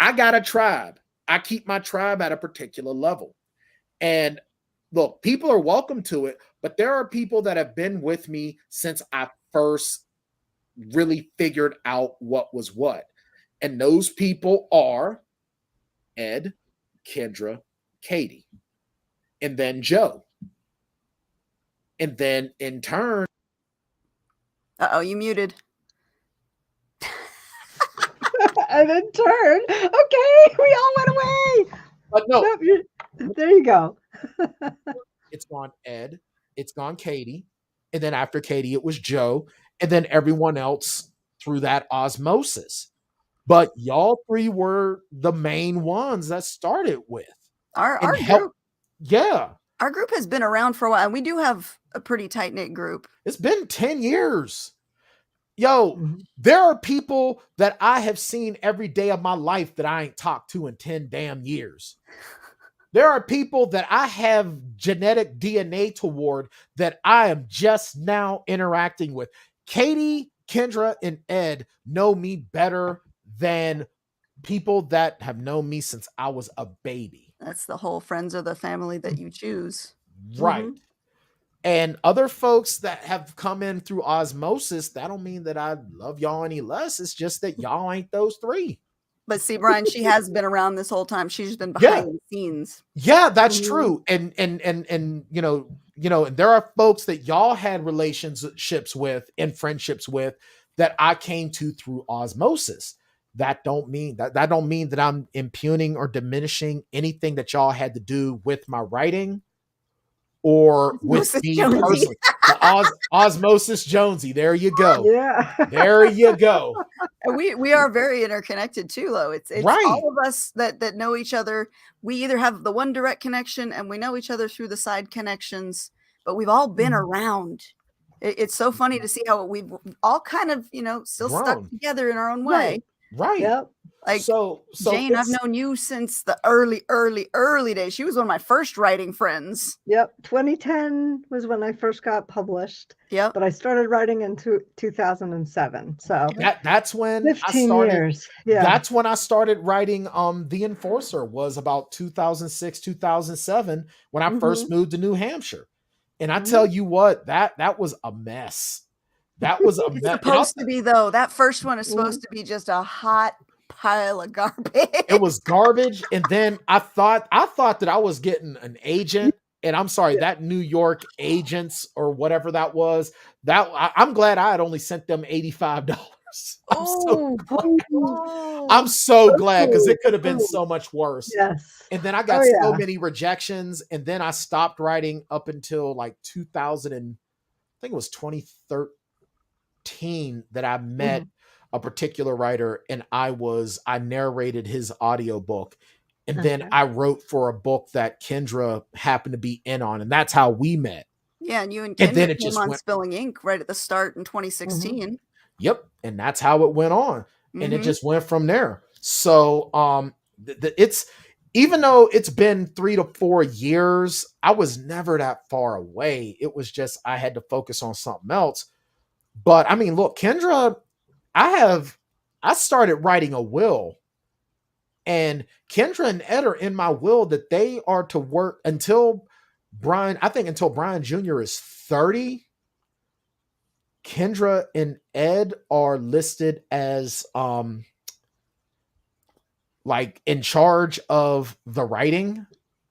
I got a tribe. I keep my tribe at a particular level. And look, people are welcome to it, but there are people that have been with me since I first really figured out what was what. And those people are Ed, Kendra, Katie, and then Joe. And then in turn. Uh-oh, you muted. And then turn. Okay, we all went away. But no. There you go. It's gone Ed. It's gone Katie. And then after Katie, it was Joe. And then everyone else through that osmosis. But y'all 3 were the main ones that started with. Our group. Yeah. Our group has been around for a while. And we do have a pretty tight-knit group. It's been 10 years. Yo, there are people that I have seen every day of my life that I ain't talked to in 10 damn years. There are people that I have genetic DNA toward that I am just now interacting with. Katie, Kendra, and Ed know me better than people that have known me since I was a baby. That's the whole friends of the family that you choose. Right. Mm-hmm. And other folks that have come in through osmosis, that don't mean that I love y'all any less. It's just that y'all ain't those 3. But see, Bryan, she has been around this whole time. She's just been behind the scenes. Yeah, that's true. And you know, and there are folks that y'all had relationships with and friendships with that I came to through osmosis. That don't mean that I'm impugning or diminishing anything that y'all had to do with my writing or with me personally. Osmosis Jonesy. There you go. Yeah. There you go. And we are very interconnected too, though. It's right. All of us that know each other. We either have the one direct connection and we know each other through the side connections, but we've all been around. It's so funny to see how we've all kind of, still stuck together in our own way. Right. Yep. Like So Jane, I've it's known you since the early days. She was one of my first writing friends. Yep. 2010 was when I first got published, Yep. but I started writing in 2007. So that's when I 15 started. years. Yeah. That's when I started writing. The Enforcer was about 2006, 2007 when I first moved to New Hampshire. And I tell you what, that was a mess. That was a It's mess. supposed to be, though. That first one is Mhm. supposed to be just a hot pile of garbage. It was garbage. And then I thought that I was getting an agent. And I'm sorry, that New York agents or whatever that was, I'm glad I had only sent them $85. I'm so glad because it could have been so much worse. Yes. And then I Oh, got so yeah. many rejections. And then I stopped writing up until like 2000 and I think it was 2013 that I met a particular writer and I narrated his audiobook. And then I wrote for a book that Kendra happened to be in on. And that's how we met. Yeah, and you and And then Kendra it came just on went, Spilling Ink right at the start in 2016. yep. And that's how it went on. And it just went from there. So it's, even though it's been 3 to 4 years, I was never that far away. It was just I had to focus on something else. But I mean, look, Kendra, I started writing a will, and Kendra and Ed are in my will that they are to work until Bryan Jr. is 30. Kendra and Ed are listed as like in charge of the writing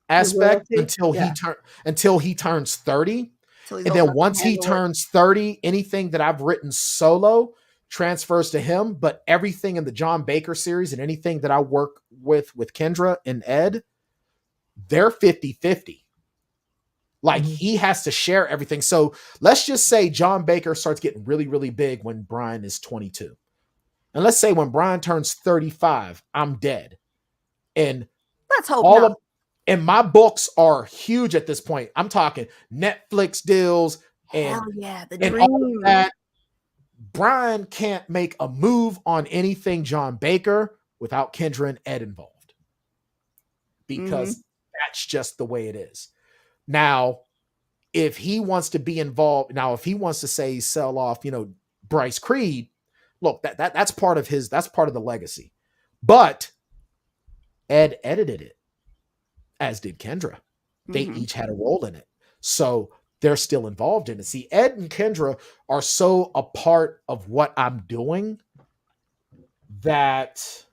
aspect until he turns 30. And then once he turns 30, anything that I've written solo transfers to him, but everything in the John Baker series and anything that I work with Kendra and Ed, they're 50-50. Like he has to share everything. So let's just say John Baker starts getting really, really big when Bryan is 22. And let's say when Bryan turns 35, I'm dead. And let's hope not. And my books are huge at this point. I'm talking Netflix deals and, the all of that. Bryan can't make a move on anything John Baker without Kendra and Ed involved. Because that's just the way it is. Now, if he wants to be involved, if he wants to say sell off, Bryce Creed, look, that's part of the legacy. But Ed edited it, as did Kendra. They each had a role in it. So they're still involved in it. See, Ed and Kendra are so a part of what I'm doing that's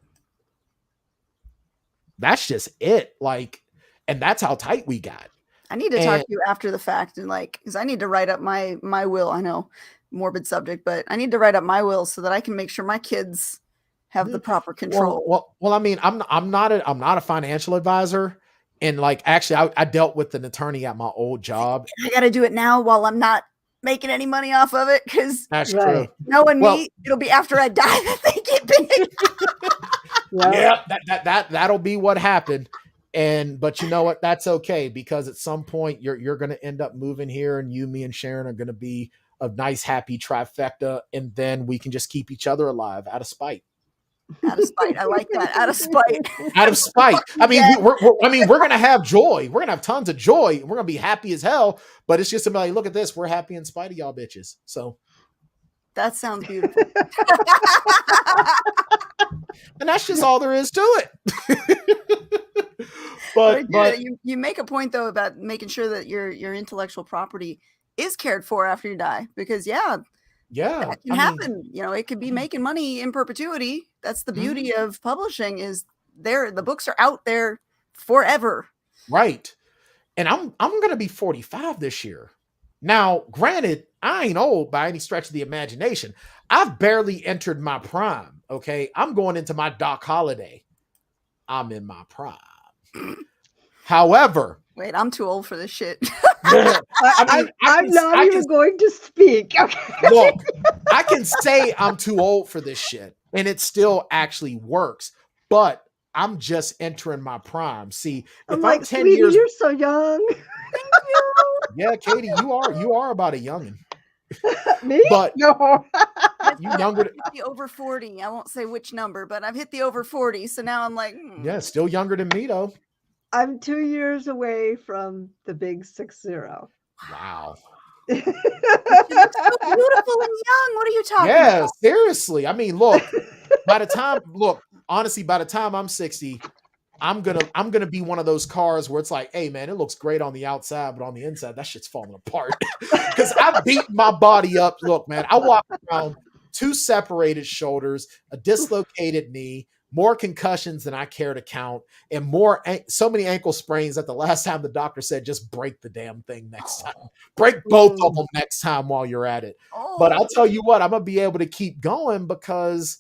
just it. Like, and that's how tight we got. I need to talk to you after the fact and because I need to write up my will. I know, morbid subject, but I need to write up my will so that I can make sure my kids have the proper control. Well, I mean, I'm not a financial advisor, and actually, I dealt with an attorney at my old job. I got to do it now while I'm not making any money off of it because that's true. Knowing me, it'll be after I die that they get big. That'll be what happened. But you know what? That's okay because at some point you're going to end up moving here, and me and Sharon are going to be a nice, happy trifecta, and then we can just keep each other alive out of spite. Out of spite, I like that. Out of spite. Out of spite. I mean, we're going to have joy. We're going to have tons of joy. We're going to be happy as hell. But it's just like, look at this. We're happy in spite of y'all bitches. So that sounds beautiful. And that's just all there is to it. but you make a point though about making sure that your intellectual property is cared for after you die, because that can happen. It could be making money in perpetuity. That's the beauty of publishing, is the books are out there forever. Right. And I'm going to be 45 this year. Now, granted, I ain't old by any stretch of the imagination. I've barely entered my prime. Okay. I'm going into my Doc Holliday. I'm in my prime. However, wait, I'm too old for this shit. I'm not even going to speak. Okay. Look, I can say I'm too old for this shit, and it still actually works, but I'm just entering my prime. See, if I'm 10 years, you're so young. Thank you. Yeah, Katie, you are about a youngin'. Me? But no. You younger? I've hit the over 40. I won't say which number, but I've hit the over 40. So now I'm like, Yeah, still younger than me though. I'm 2 years away from the big 60. Wow. you look so beautiful and young. What are you talking Yeah, about? seriously. I mean, look. Honestly, by the time I'm 60, I'm gonna be one of those cars where it's like, hey man, it looks great on the outside, but on the inside, that shit's falling apart. Because I've beaten my body up. Look, man, I walk around 2 separated shoulders, a dislocated knee, more concussions than I care to count, and so many ankle sprains that the last time the doctor said just break the damn thing next time. Break both of them next time while you're at it. But I'll tell you what, I'm gonna be able to keep going because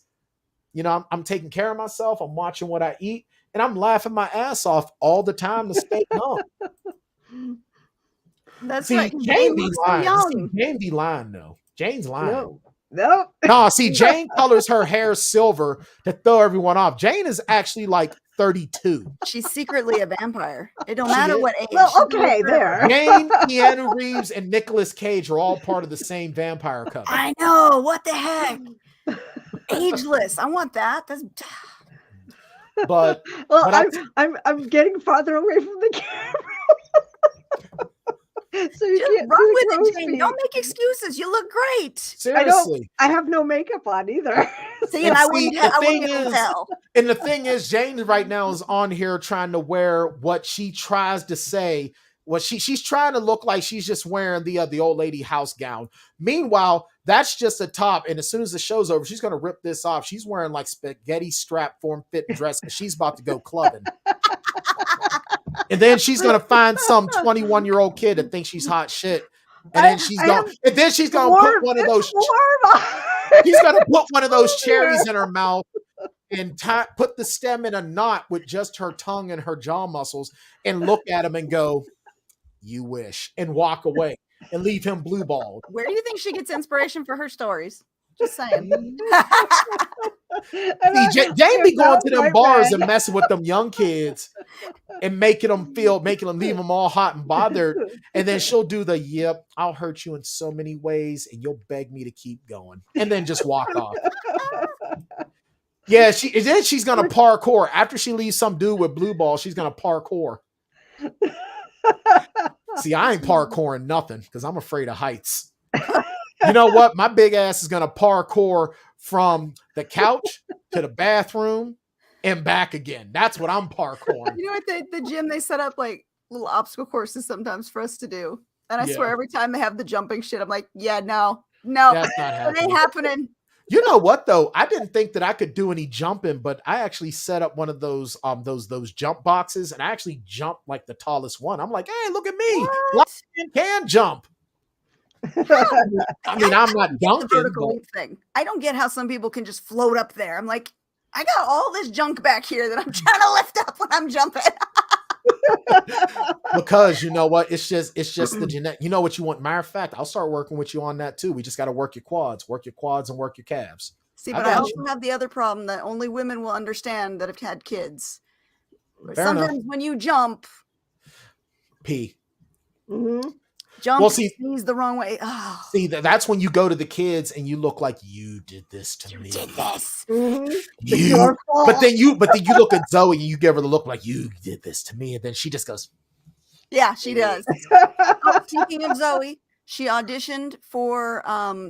I'm taking care of myself. I'm watching what I eat, and I'm laughing my ass off all the time to stay young. That's See, right. Jane be So lying. young. Jane be lying though. Jane's lying. No. No, see, Jane colors her hair silver to throw everyone off. Jane is actually like 32. She's secretly a vampire. It don't She matter is. what age. Well, She's gonna okay, live forever. there. Jane, Keanu Reeves, and Nicolas Cage are all part of the same vampire coven. I know. What the heck? Ageless. I want that. That's But Well, but I'm getting farther away from the camera. So you just can't run see the with crow's it, Jane. feet. Don't make excuses. You look great. seriously, I have no makeup on either. See, And and I see, wouldn't, the I thing wouldn't be able to is- tell. and the thing is, Jane right now is on here trying to wear what she tries to say. What she's trying to look like she's just wearing the old lady house gown. Meanwhile, that's just a top, and as soon as the show's over, she's gonna rip this off. She's wearing like spaghetti strap form fit dress because she's about to go clubbing. And then she's gonna find some 21-year-old kid that thinks she's hot shit. And then she's gonna put one of those she's gonna put one of those cherries in her mouth and put the stem in a knot with just her tongue and her jaw muscles and look at him and go, "You wish," and walk away and leave him blue balled. Where do you think she gets inspiration for her stories? Just saying. See, Jane be going to them bars and messing with them young kids and making them leave them all hot and bothered. And then she'll do the, "Yep, I'll hurt you in so many ways and you'll beg me to keep going." And then just walk off. Yeah, then she's going to parkour. After she leaves some dude with blue ball, she's going to parkour. See, I ain't parkouring nothing because I'm afraid of heights. You know what? My big ass is going to parkour from the couch to the bathroom and back again. That's what I'm parkouring. You know, at the gym, they set up like little obstacle courses sometimes for us to do. And I swear every time they have the jumping shit, I'm like, yeah, no, That's not it happening. ain't happening. You know what though? I didn't think that I could do any jumping, but I actually set up one of those jump boxes, and I actually jumped like the tallest one. I'm like, hey, look at me! What? I can jump. I mean, I'm not The dunking. vertical But leap thing. I don't get how some people can just float up there. I'm like, I got all this junk back here that I'm trying to lift up when I'm jumping. because you know what? It's just the genetic. You know what you want? Matter of fact, I'll start working with you on that too. We just got to work your quads, and work your calves. See, I but I got also have the other problem that only women will understand that have had kids. Fair Sometimes enough. when you jump, P. jump Well, see- sneeze the wrong way. Oh, See, that's when you go to the kids and you look like you did this to me. did this. You, but then you look at Zoe and you give her the look like you did this to me, and then she just goes, Yeah, she does. Oh, speaking of Zoe, she auditioned for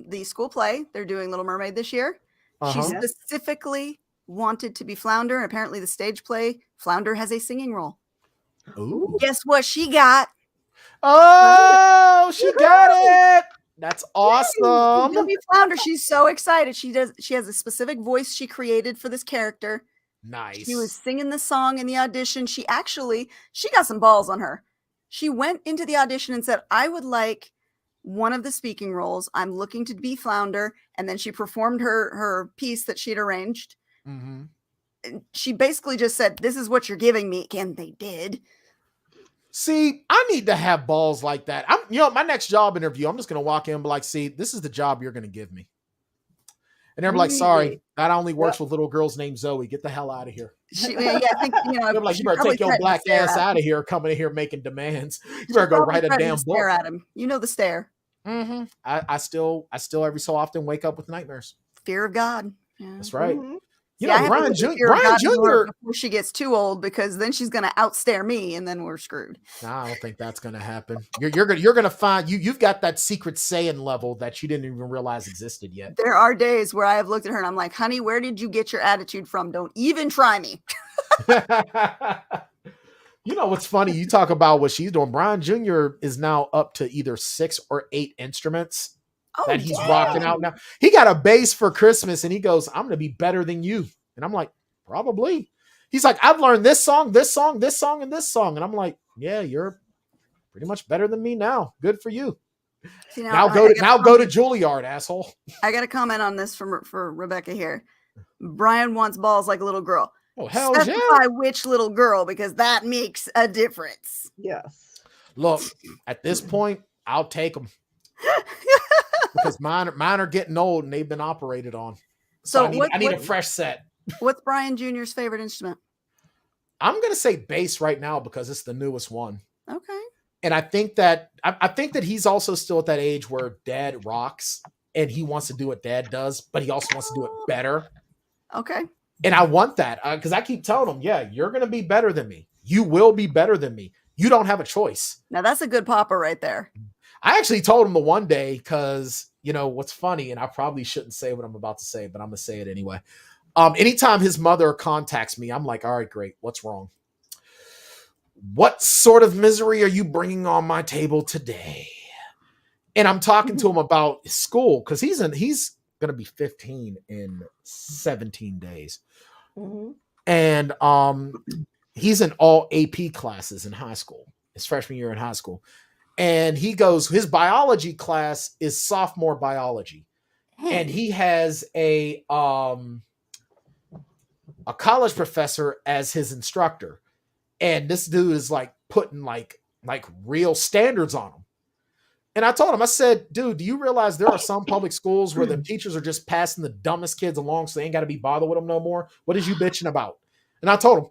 the school play. They're doing Little Mermaid this year. She uh-huh. specifically wanted to be Flounder, and apparently the stage play, Flounder has a singing role. Ooh. Guess what she got? Oh, she got it. That's She's gonna awesome. be Flounder. She's so excited. She has a specific voice she created for this character. Nice. She was singing the song in the audition. She got some balls on her. She went into the audition and said, I would like one of the speaking roles. I'm looking to be Flounder. And then she performed her piece that she'd arranged. Mm-hmm. And she basically just said, this is what you're giving me. And they did. See, I need to have balls like that. My next job interview, I'm just going to walk in and be like, see, this is the job you're going to give me. And they're like, sorry, that only works with little girls named Zoe. Get the hell out of here. I think, They're like, she you better probably take your threatened to black stare ass at him. out of here, coming in here making demands. You She better go probably write a threatened damn to book. stare at him. You know the stare. Mm-hmm. I still every so often wake up with nightmares. Fear of God. Yeah. That's right. Mhm. You See, I know, have to Brian, get the Jr. fear of Brian God into her Jr. before she gets too old, because then she's going to outstare me, and then we're screwed. Nah, I don't think that's gonna happen. You're gonna find you've got that secret Saiyan level that you didn't even realize existed yet. There are days where I have looked at her and I'm like, honey, where did you get your attitude from? Don't even try me. You know what's funny? You talk about what she's doing. Brian Jr. is now up to either 6 or 8 instruments Oh, that he's dang. rocking out now. He got a bass for Christmas and he goes, I'm gonna be better than you. And I'm like, probably. He's like, I've learned this song, this song, this song, and this song. And I'm like, yeah, you're pretty much better than me now. Good for you. See, Now go to Juilliard, asshole. I got a comment on this for Rebecca here. Brian wants balls like a little girl. Oh, hell Specify yeah. which little girl, because that makes a difference. Yes. Look, at this point, I'll take them because mine are getting old and they've been operated on. So I need a fresh set. What's Brian Jr.'s favorite instrument? I'm gonna say bass right now because it's the newest one. Okay. And I think that he's also still at that age where dad rocks and he wants to do what dad does, but he also wants to do it better. Okay. And I want that because I keep telling him, yeah, you're going to be better than me. You will be better than me. You don't have a choice. Now that's a good papa right there. I actually told him the one day because, you know, what's funny, and I probably shouldn't say what I'm about to say, but I'm going to say it anyway. Anytime his mother contacts me, I'm like, all right, great. What's wrong? What sort of misery are you bringing on my table today? And I'm talking to him about school because he's going to be 15 in 17 days. Mm-hmm. And he's in all AP classes in high school, his freshman year in high school. And he goes, his biology class is sophomore biology. And he has a college professor as his instructor. And this dude is like putting like real standards on him. And I told him, I said, dude, do you realize there are some public schools where the teachers are just passing the dumbest kids along so they ain't got to be bothered with them no more? What is you bitching about? And I told him,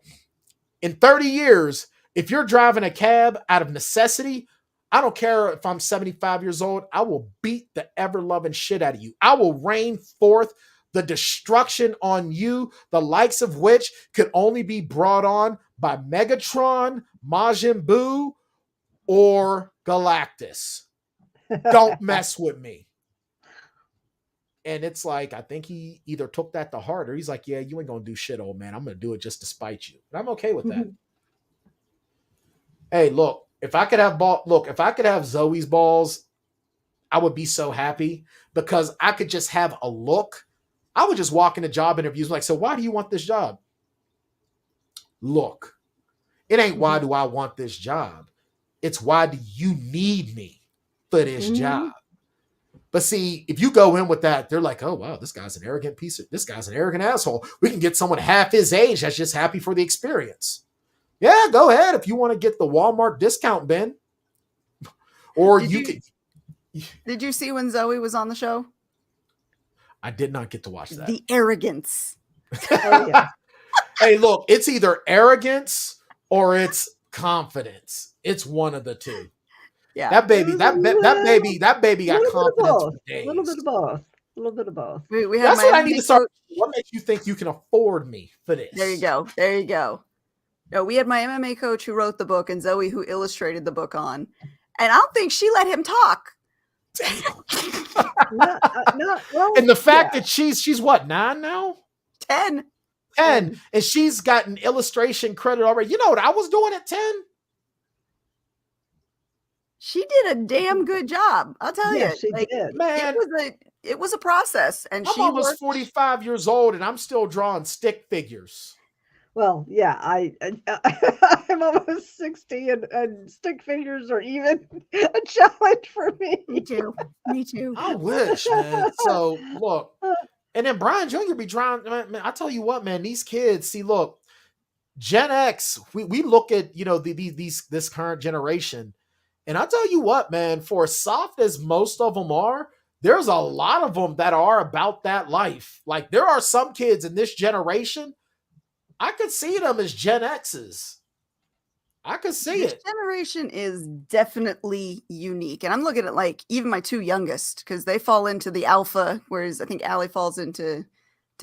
in 30 years, if you're driving a cab out of necessity, I don't care if I'm 75 years old, I will beat the ever-loving shit out of you. I will rain forth the destruction on you, the likes of which could only be brought on by Megatron, Majin Buu, or Galactus. Don't mess with me. And it's like, I think he either took that to heart or he's like, yeah, you ain't gonna do shit, old man. I'm gonna do it just to spite you. And I'm okay with that. Hey, look, if I could have Zoe's balls, I would be so happy because I could just have a look. I would just walk into job interviews like, so why do you want this job? Look, it ain't why do I want this job. It's why do you need me for this job? But see, if you go in with that, they're like, oh, wow, this guy's an arrogant asshole. We can get someone half his age that's just happy for the experience. Yeah, go ahead if you want to get the Walmart discount bin. Or Did you see when Zoe was on the show? I did not get to watch that. The arrogance. Oh, yeah. Hey, look, it's either arrogance or it's confidence. It's one of the two. Yeah. That baby got confidence for days. A little bit of both. A little bit of both. We had That's my what I MMA need to start. coach. What makes you think you can afford me for this? There you go. There you go. No, we had my MMA coach who wrote the book and Zoe who illustrated the book on. And I don't think she let him talk. And the fact that she's what, 9 now? 10. 10. And she's got an illustration credit already. You know what I was doing at 10? She did a damn good job. I'll tell you. She did. Man, it was a process. And I'm almost 45 years old and I'm still drawing stick figures. Well, yeah, I'm almost 60 and stick figures are even a challenge for me. Me too. Me too. I wish, man. So look, and then Brian Jr. be drawing. Man, I tell you what, man, these kids, see, look, Gen X, we look at, you know, this current generation, and I tell you what, man, for as soft as most of them are, there's a lot of them that are about that life. Like there are some kids in this generation, I could see them as Gen X's. I could see This it. generation is definitely unique. And I'm looking at like even my two youngest, because they fall into the alpha, whereas I think Allie falls into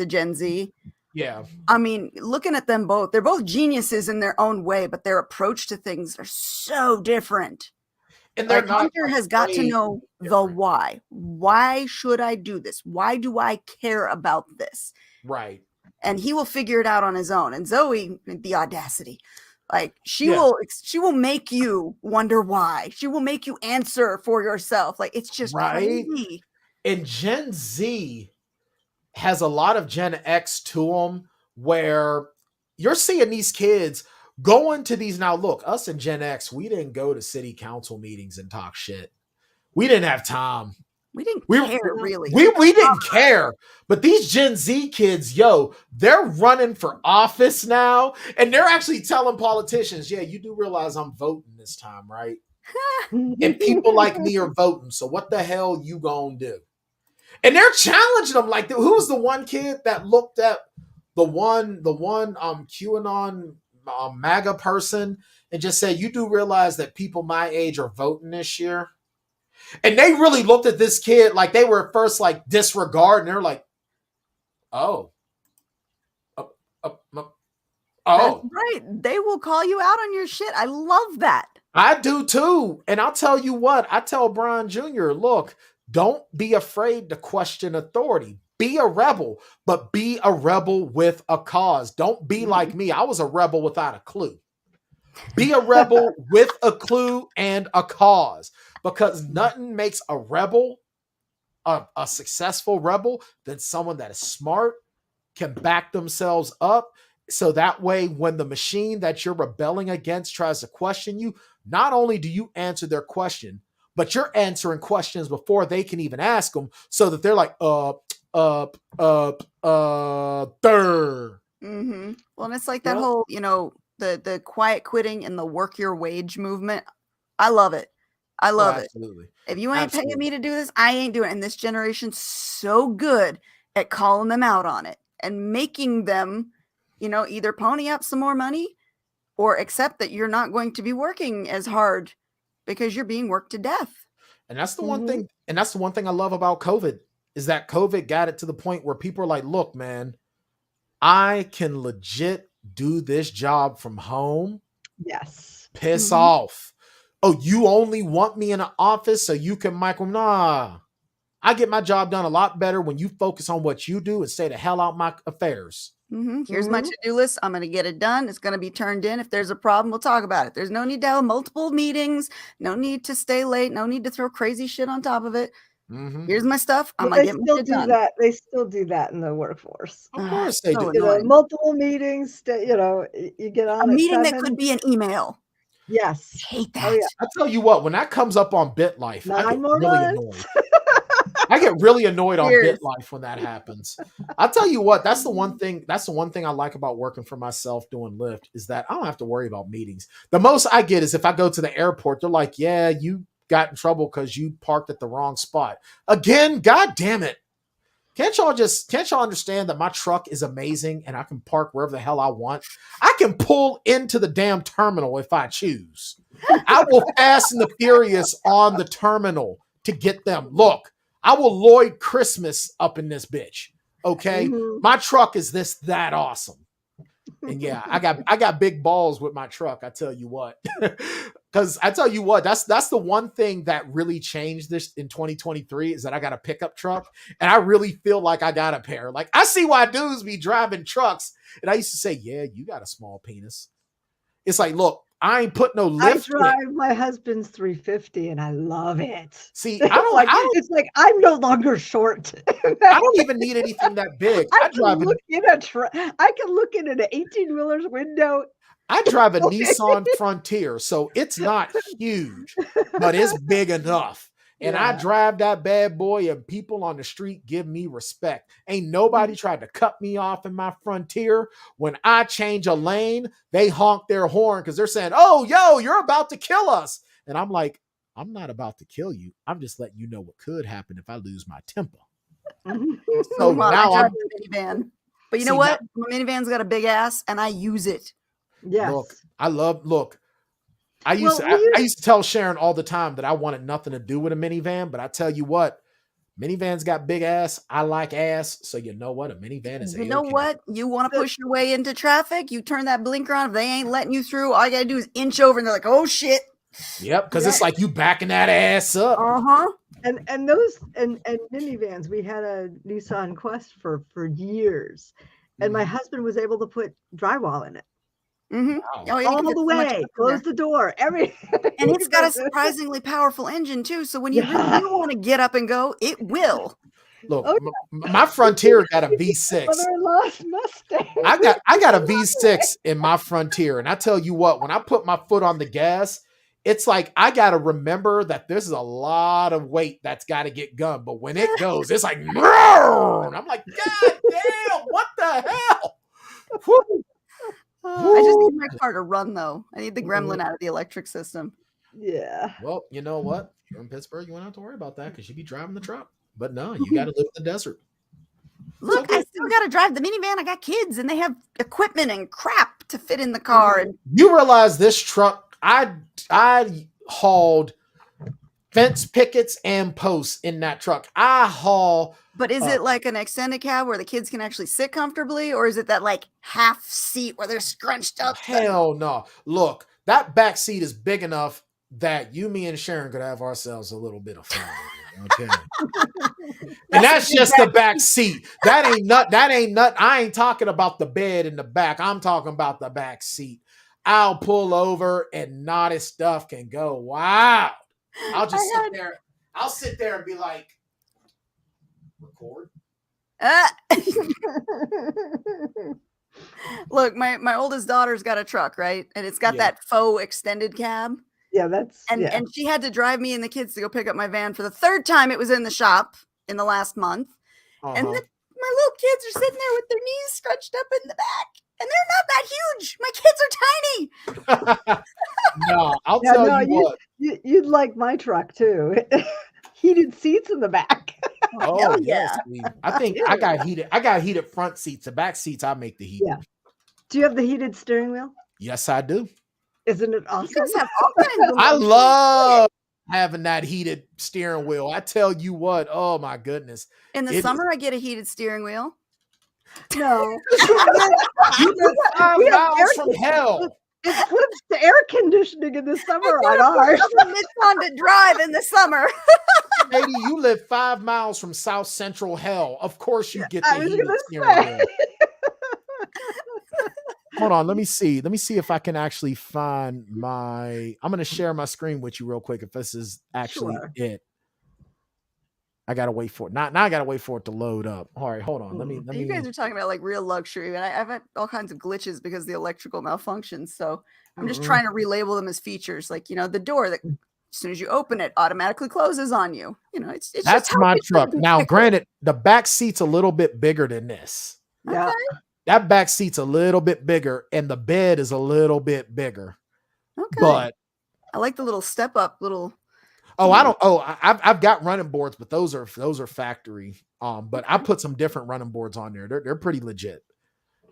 Gen Z. Yeah. I mean, looking at them both, they're both geniuses in their own way, but their approach to things are so different. And they're Like not Hunter has got to afraid know the different. why. Why should I do this? Why do I care about this? Right. And he will figure it out on his own. And Zoe, the audacity, like she Yeah. will make you wonder why. She will make you answer for yourself. Like it's just Right. crazy. And Gen Z has a lot of Gen X to them where you're seeing these kids going to these. Now, look, us in Gen X, we didn't go to city council meetings and talk shit. We didn't have time. We didn't We care really. we didn't care. But these Gen Z kids, yo, they're running for office now, and they're actually telling politicians, yeah, you do realize I'm voting this time, right? And people like me are voting. So what the hell you gonna do? And they're challenging them. Like, who's the one kid that looked at the one QAnon MAGA person and just said, you do realize that people my age are voting this year? And they really looked at this kid like they were at first like disregard, and they're like, oh, That's oh, right. They will call you out on your shit. I love that. I do too. And I'll tell you what, I tell Bryan Jr., look, don't be afraid to question authority. Be a rebel, but be a rebel with a cause. Don't be like me. I was a rebel without a clue. Be a rebel with a clue and a cause, because nothing makes a rebel a successful rebel than someone that is smart, can back themselves up. So that way, when the machine that you're rebelling against tries to question you, not only do you answer their question, but you're answering questions before they can even ask them, so that they're like, there. Mm-hmm. Well, and it's like You that know? whole, the quiet quitting and the work your wage movement. I love it. I Oh, love it. absolutely. If you ain't paying Absolutely. me to do this, I ain't doing it. And this generation's so good at calling them out on it and making them, either pony up some more money or accept that you're not going to be working as hard because you're being worked to death. And that's the one thing, and that's the one thing I love about COVID, is that COVID got it to the point where people are like, look, man, I can legit do this job from home. Yes. Piss off. Oh, you only want me in an office so you can micro? Nah. I get my job done a lot better when you focus on what you do and stay the hell out my affairs. Here's my to-do list. I'm going to get it done. It's going to be turned in. If there's a problem, we'll talk about it. There's no need to have multiple meetings. No need to stay late. No need to throw crazy shit on top of it. Here's my stuff. I'm going to get my shit done. They still do that in the workforce. Of course they do. Multiple meetings. You get on a at meeting 7. that could be an email. Yes. I hate that. Oh, yeah. I tell you what, when that comes up on BitLife, I get really annoyed. I get really annoyed on BitLife when that happens. I'll tell you what, that's the one thing I like about working for myself doing Lyft, is that I don't have to worry about meetings. The most I get is if I go to the airport, they're like, yeah, you got in trouble because you parked at the wrong spot. Again, god damn it. Can't y'all understand that my truck is amazing and I can park wherever the hell I want? I can pull into the damn terminal if I choose. I will Fast and the Furious on the terminal to get them. Look, I will Lloyd Christmas up in this bitch. Okay. My truck is that awesome. And yeah, I got big balls with my truck. I tell you what, because I tell you what, that's the one thing that really changed this in 2023 is that I got a pickup truck, and I really feel like I got a pair. Like, I see why dudes be driving trucks, and I used to say, yeah, you got a small penis. It's like, look, I ain't put no lift. I drive my husband's 350 and I love it. See, it's like I'm no longer short. I don't even need anything that big. I can look in an 18-wheeler's window. I drive a Nissan Frontier, so it's not huge, but it's big enough. And I drive that bad boy, and people on the street give me respect. Ain't nobody tried to cut me off in my Frontier. When I change a lane, they honk their horn because they're saying, oh, yo, you're about to kill us. And I'm like, I'm not about to kill you. I'm just letting you know what could happen if I lose my temper. So now I drive a minivan. But you know what? My minivan's got a big ass, and I use it. Yes. Look, I used Well, to I used to tell Sharon all the time that I wanted nothing to do with a minivan, but I tell you what, minivans got big ass. I like ass, so you know what? A minivan is You know A-okay. what? You want to push your way into traffic, you turn that blinker on. If they ain't letting you through, all you gotta do is inch over, and they're like, "Oh shit!" Yep, because Yeah. it's like you backing that ass up. Uh-huh. And those and minivans, we had a Nissan Quest for years, and my Mhm. husband was able to put drywall in it Mm-hmm. Wow. Oh yeah, you all can fit the so much way. stuff in there. Close the door. And it's got a Everything. surprisingly powerful engine too. So when you really Yeah. do want to get up and go, it will. Look, Oh, my Frontier got a V6. mother-in-law's Mustang. I got a V6 in my Frontier, and I tell you what, when I put my foot on the gas, it's like I gotta remember that there's a lot of weight that's got to get gunned. But when it goes, it's like, and I'm like, God damn, what the hell? Woo, I just woo. need my car to run though. I need the gremlin out of the electric system. Yeah. Well, you know what? You're in Pittsburgh, you won't have to worry about that because you be driving the truck. But no, you got to live in the desert. Look, okay. I still got to drive the minivan. I got kids, and they have equipment and crap to fit in the car. And You realize this truck? I hauled fence pickets and posts in that truck. I haul. but is it like an extended cab where the kids can actually sit comfortably, or is it that like half seat where they're scrunched up? Hell no! Look, that back seat is big enough that you, me, and Sharon could have ourselves a little bit of fun. Okay. And that's just the back seat. That ain't nut. I ain't talking about the bed in the back. I'm talking about the back seat. I'll pull over and naughty stuff can go wild. I'll just sit there. I'll sit there and be like, record. Look, my oldest daughter's got a truck, right? And it's got that faux extended cab. Yeah, that's And she had to drive me and the kids to go pick up my van for the third time it was in the shop in the last month. Uh-huh. And my little kids are sitting there with their knees scrunched up in the back. And they're not that huge. My kids are tiny. No, I'll tell you what. You'd like my truck too. Heated seats in the back. Oh hell yes, yeah. I think I got heated front seats. The back seats, I make the heat. Yeah. Do you have the heated steering wheel? Yes, I do. Isn't it You awesome? guys have all kinds of I love having that heated steering wheel. I tell you what, oh my goodness. In the summer, I get a heated steering wheel. No. You live 5 miles from hell. It flips to air conditioning in the summer on ours. It's fun to drive in the summer. Lady, you live 5 miles from South Central hell. Of course you get the I was heated gonna steering say. wheel. Hold on, let me see. Let me see if I can actually find my. I'm gonna share my screen with you real quick if this is actually it. I gotta wait for it. Now I gotta wait for it to load up. All right, hold on. Let me. You guys are talking about like real luxury, and I've had all kinds of glitches because the electrical malfunctions. So I'm just trying to relabel them as features, like the door that as soon as you open it, automatically closes on you. It's That's just my truck. Now, granted, the back seat's a little bit bigger than this. Yeah. Okay. That back seat's a little bit bigger, and the bed is a little bit bigger. Okay. But I like the little step up little. I've got running boards, but those are factory. But I put some different running boards on there. They're pretty legit.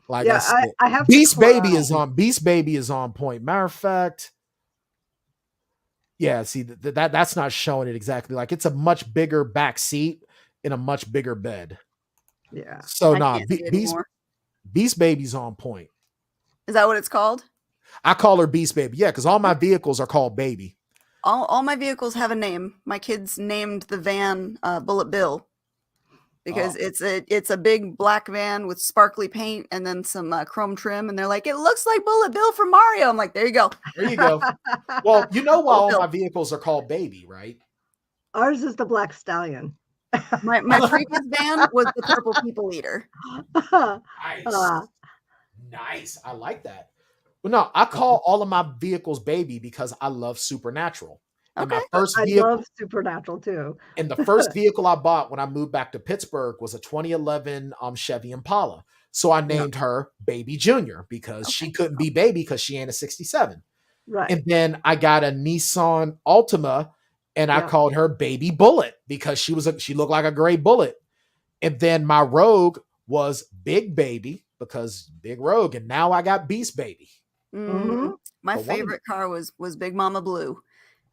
Like yeah, I said, I have Beast Baby is on point. Matter of fact, yeah. See that's not showing it exactly. Like it's a much bigger back seat in a much bigger bed. Yeah. So Beast Baby's on point. Is that what it's called? I call her Beast Baby. Yeah, because all my vehicles are called Baby. All my vehicles have a name. My kids named the van Bullet Bill because it's a big black van with sparkly paint and then some chrome trim, and they're like, it looks like Bullet Bill from Mario. I'm like, there you go. There you go. Well, you know why all my vehicles are called Baby, right? Ours is the Black Stallion. My previous van was the Purple People Eater. Nice. Nice. I like that. But no, I call all of my vehicles Baby because I love Supernatural. And my first vehicle, I love Supernatural too. And the first vehicle I bought when I moved back to Pittsburgh was a 2011 Chevy Impala. So I named her Baby Junior because she couldn't be Baby because she ain't a 67. Right. And then I got a Nissan Altima and I called her Baby Bullet because she looked like a gray bullet. And then my Rogue was Big Baby because Big Rogue. And now I got Beast Baby. Mm-hmm. My But one of favorite car was Big Mama Blue.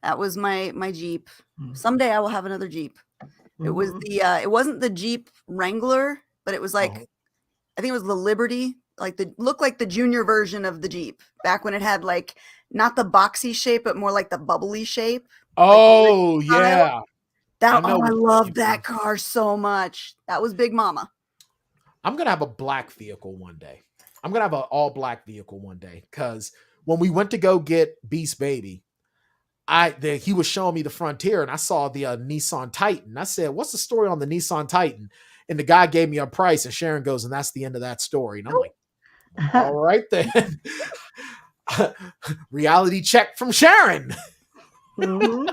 That was my Jeep. Mm. Someday I will have another Jeep. It was Mhm. the it wasn't the Jeep Wrangler, but it was like I think it was the Liberty, like the looked like the junior version of the Jeep back when it had like not the boxy shape, but more like the bubbly shape. Like the oh Liberty style. yeah, I know I what you loved mean. that car so much. That was Big Mama. I'm gonna have a black vehicle one day. I'm gonna have an all black vehicle one day because when we went to go get Beast Baby, he was showing me the Frontier and I saw the Nissan Titan. I said, "What's the story on the Nissan Titan?" And the guy gave me a price, and Sharon goes, "And that's the end of that story." And I'm like, "All right then." Reality check from Sharon. Mhm.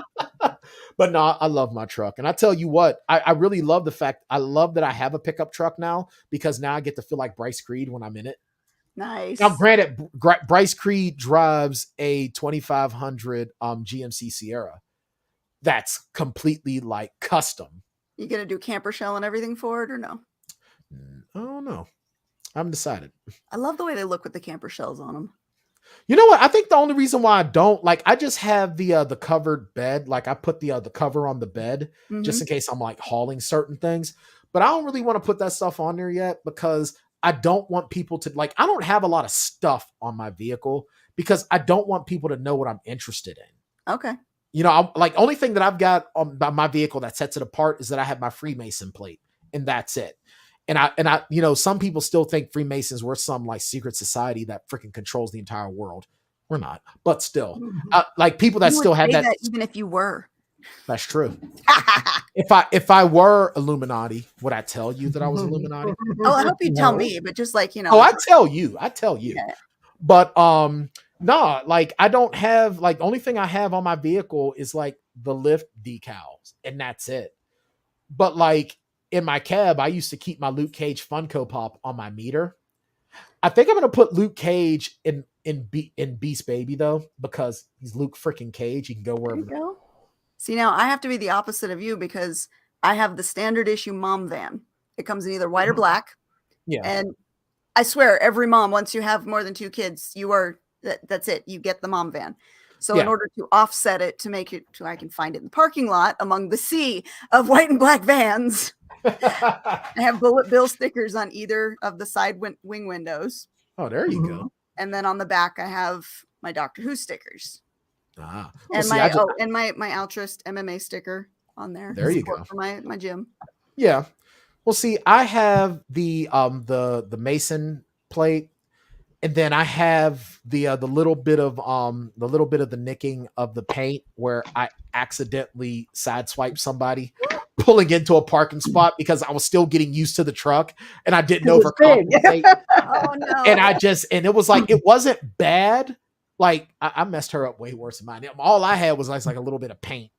But no, I love my truck. And I tell you what, I really love the fact I love that I have a pickup truck now because now I get to feel like Bryce Creed when I'm in it. Now, Nice. granted, Bryce Creed drives a 2500 GMC Sierra. That's completely like custom. You gonna do camper shell and everything for it or no? I don't know. I haven't decided. I love the way they look with the camper shells on them. You know what? I think the only reason why I don't like, I just have the covered bed. Like I put the cover on the bed just in case I'm like hauling certain things. But I don't really want to put that stuff on there yet because I don't want people to like. I don't have a lot of stuff on my vehicle because I don't want people to know what I'm interested in. Okay. You know, I'm like only thing that I've got on my vehicle that sets it apart is that I have my Freemason plate, and that's it. And I, you know, some people still think Freemasons were some like secret society that freaking controls the entire world. We're not, but still, like people that You still would have say that. even if you were. That's true. If I were Illuminati, would I tell you that I was Illuminati? Oh, I hope you tell No. me, but just like, Oh, I tell you. Yeah. But no, like I don't have like the only thing I have on my vehicle is like the lift decals, and that's it. But like in my cab, I used to keep my Luke Cage Funko Pop on my meter. I think I'm gonna put Luke Cage in Beast Baby though, because he's Luke freaking Cage. He can go There wherever. you go. See, now I have to be the opposite of you because I have the standard issue mom van. It comes in either white or black. Yeah. And I swear, every mom, once you have more than 2 kids, that's it. You get the mom van. So in Yeah. order to offset it to make it so I can find it in the parking lot among the sea of white and black vans, I have Bullet Bill stickers on either of the side wing windows. Oh, there you go. And then on the back, I have my Doctor Who stickers. Well, And see, my Altruist MMA sticker on there. There you Support go. for my gym. Yeah. Well, see, I have the Mason plate, and then I have the little bit of the nicking of the paint where I accidentally sideswiped somebody pulling into a parking spot because I was still getting used to the truck and I didn't It was big. overcompensate. Oh no. And it was like it wasn't bad. Like I messed her up way worse than mine. All I had was like a little bit of paint.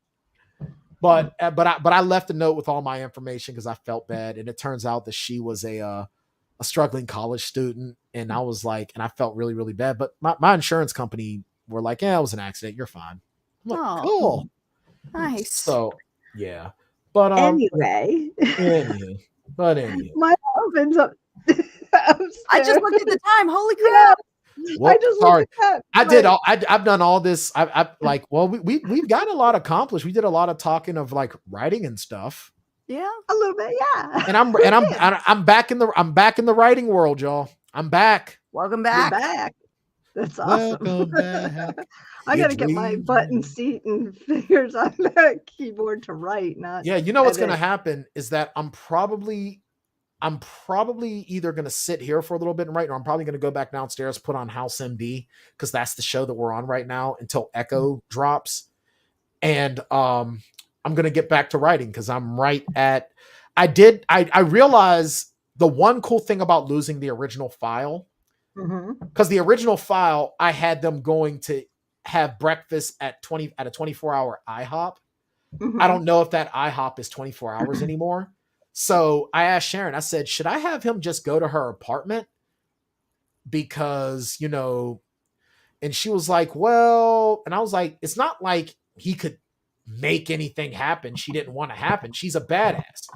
But I left a note with all my information because I felt bad, and it turns out that she was a struggling college student, and I was like, and I felt really really bad. But my insurance company were like, "Yeah, it was an accident. You're fine." I'm like, Oh, "Cool." nice. So yeah, but Anyway, anyway, my husband's up. I just looked at the time. Holy crap. well, I just sorry. looked at that. I did all. I've done all this. I like. Well, we've got a lot accomplished. We did a lot of talking of like writing and stuff. Yeah. A little bit, yeah. And I'm back in the writing world, y'all. I'm back. Welcome You're back. back. That's awesome. Welcome back. I You got to get my dream. button seat and fingers on the keyboard to write, not Yeah, you know what's edit. gonna happen is that I'm probably either gonna sit here for a little bit and write, or I'm probably gonna go back downstairs, put on House MD, because that's the show that we're on right now until Echo drops. And I'm gonna get back to writing because I'm right at I realize the one cool thing about losing the original file, because the original file I had them going to have breakfast at a 24-hour IHOP. I don't know if that IHOP is 24 hours anymore. So I asked Sharon, I said, should I have him just go to her apartment? Because, and she was like, well, and I was like, it's not like he could make anything happen she didn't want to happen. She's a badass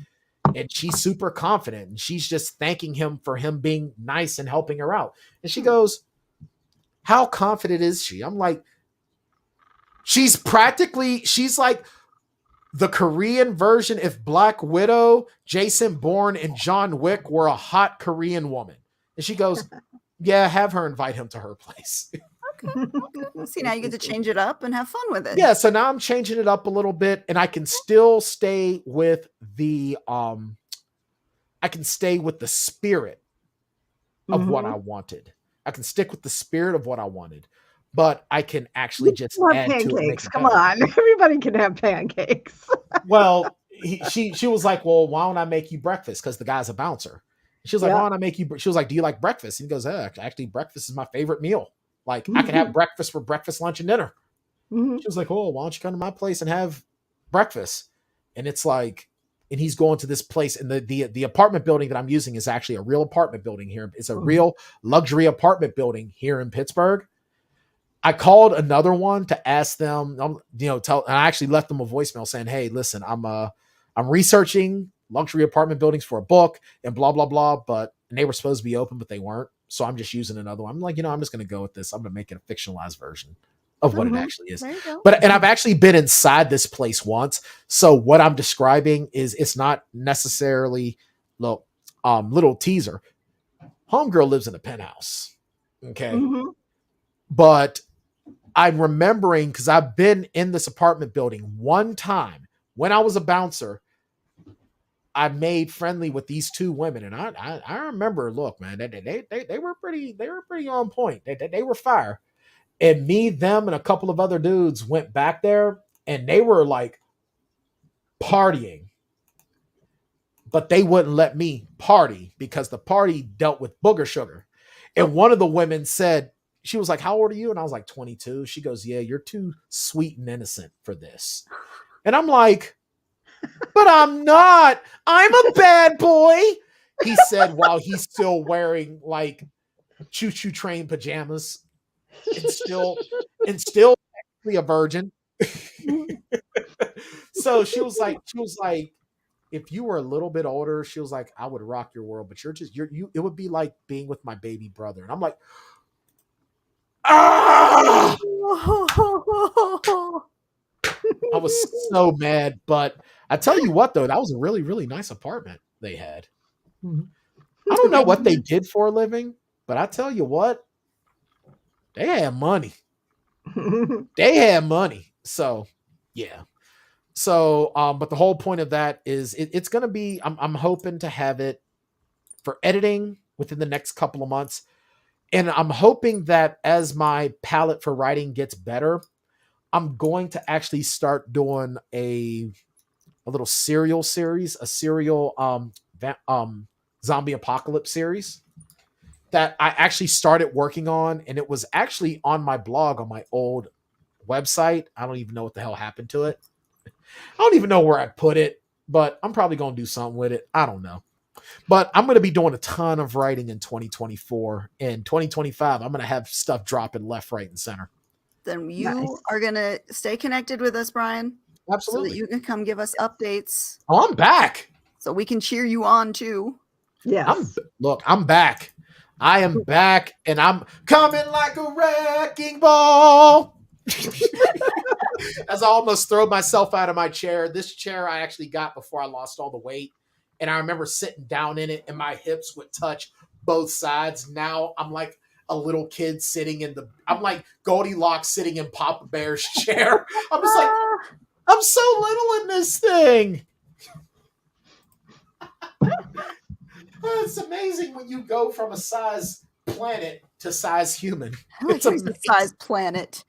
and she's super confident and she's just thanking him for him being nice and helping her out. And she goes, how confident is she? I'm like, she's like the Korean version if Black Widow, Jason Bourne, and John Wick were a hot Korean woman. And she goes, yeah, have her invite him to her place. Okay. See, now you get to change it up and have fun with it. Yeah, so now I'm changing it up a little bit, and I can still stay with the spirit of what I wanted. I can stick with the spirit of what I wanted, but I can actually just add pancakes. to it. Make it Come on, everybody can have pancakes. Well, she was like, well, why don't I make you breakfast? Because the guy's a bouncer. She was like, why don't I make you? She was like, do you like breakfast? And he goes, actually, breakfast is my favorite meal. Like, I can have breakfast for breakfast, lunch, and dinner. She was like, oh, why don't you come to my place and have breakfast? And it's like, and he's going to this place, and the apartment building that I'm using is actually a real apartment building here. It's a real luxury apartment building here in Pittsburgh. I called another one to ask them, and I actually left them a voicemail saying, hey, listen, I'm researching luxury apartment buildings for a book and blah, blah, blah. And they were supposed to be open, but they weren't. So I'm just using another one. I'm like, I'm just going to go with this. I'm going to make it a fictionalized version of what it actually is. And I've actually been inside this place once. So what I'm describing is it's not necessarily little teaser. Homegirl lives in a penthouse. Okay. But I'm remembering, because I've been in this apartment building one time when I was a bouncer. I made friendly with these two women, and I remember, look, man, they were pretty on point. They were fire. And me, them, and a couple of other dudes went back there, and they were like partying, but they wouldn't let me party because the party dealt with booger sugar. And one of the women said, she was like, how old are you? And I was like, 22. She goes, yeah, you're too sweet and innocent for this. And I'm like, but I'm not. I'm a bad boy, he said, while he's still wearing like choo-choo train pajamas and still actually a virgin. So she was like, if you were a little bit older, she was like, I would rock your world, but it would be like being with my baby brother. And I'm like, ah! I was so mad, but I tell you what, though, that was a really, really nice apartment they had. I don't know what they did for a living, but I tell you what, they had money. They had money. So, yeah. So, but the whole point of that is it's going to be, I'm hoping to have it for editing within the next couple of months. And I'm hoping that as my palette for writing gets better, I'm going to actually start doing a little serial series, a serial zombie apocalypse series that I actually started working on, and it was actually on my blog on my old website. I don't even know what the hell happened to it. I don't even know where I put it, but I'm probably going to do something with it. I don't know. But I'm going to be doing a ton of writing in 2024. In 2025, I'm going to have stuff dropping left, right, and center. Then you are going to stay connected with us, Bryan. Absolutely. So that you can come give us updates. Oh, I'm back. So we can cheer you on, too. Yes. I'm back. I am back, and I'm coming like a wrecking ball. As I almost throw myself out of my chair. This chair I actually got before I lost all the weight. And I remember sitting down in it, and my hips would touch both sides. Now I'm like a little kid I'm like Goldilocks sitting in Papa Bear's chair. I'm just like, I'm so little in this thing. It's amazing when you go from a size planet to size human. It's a size planet.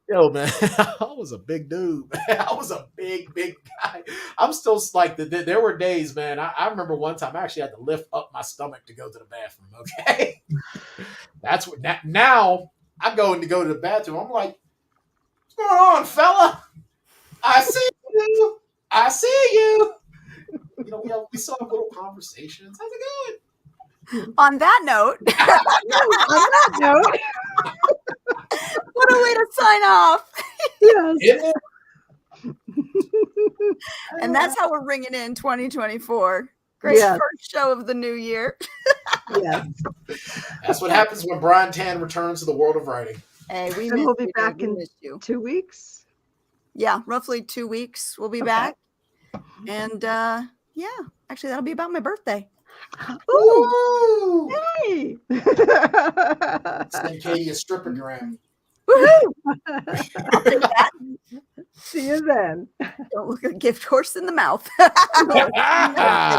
Yo, man, I was a big dude. I was a big guy. I'm still like, there were days, man. I remember one time I actually had to lift up my stomach to go to the bathroom. Okay. That's what now I go to the bathroom. I'm like, what's going on, fella? I see you. We still have little conversations. How's it going? On that note, what a way to sign off. Yes. And that's how we're ringing in 2024. Great first show of the new year. Yes. That's what happens when Bryan Tann returns to the world of writing. Hey, we And missed we'll be you, back dude. We in missed you. 2 weeks. Yeah, roughly 2 weeks. We'll be Okay. back. And yeah, actually, that'll be about my birthday. Ooh, Woo! hey! Send Katie a stripogram. Woohoo! I'll take that. See you then. Don't look a gift horse in the mouth.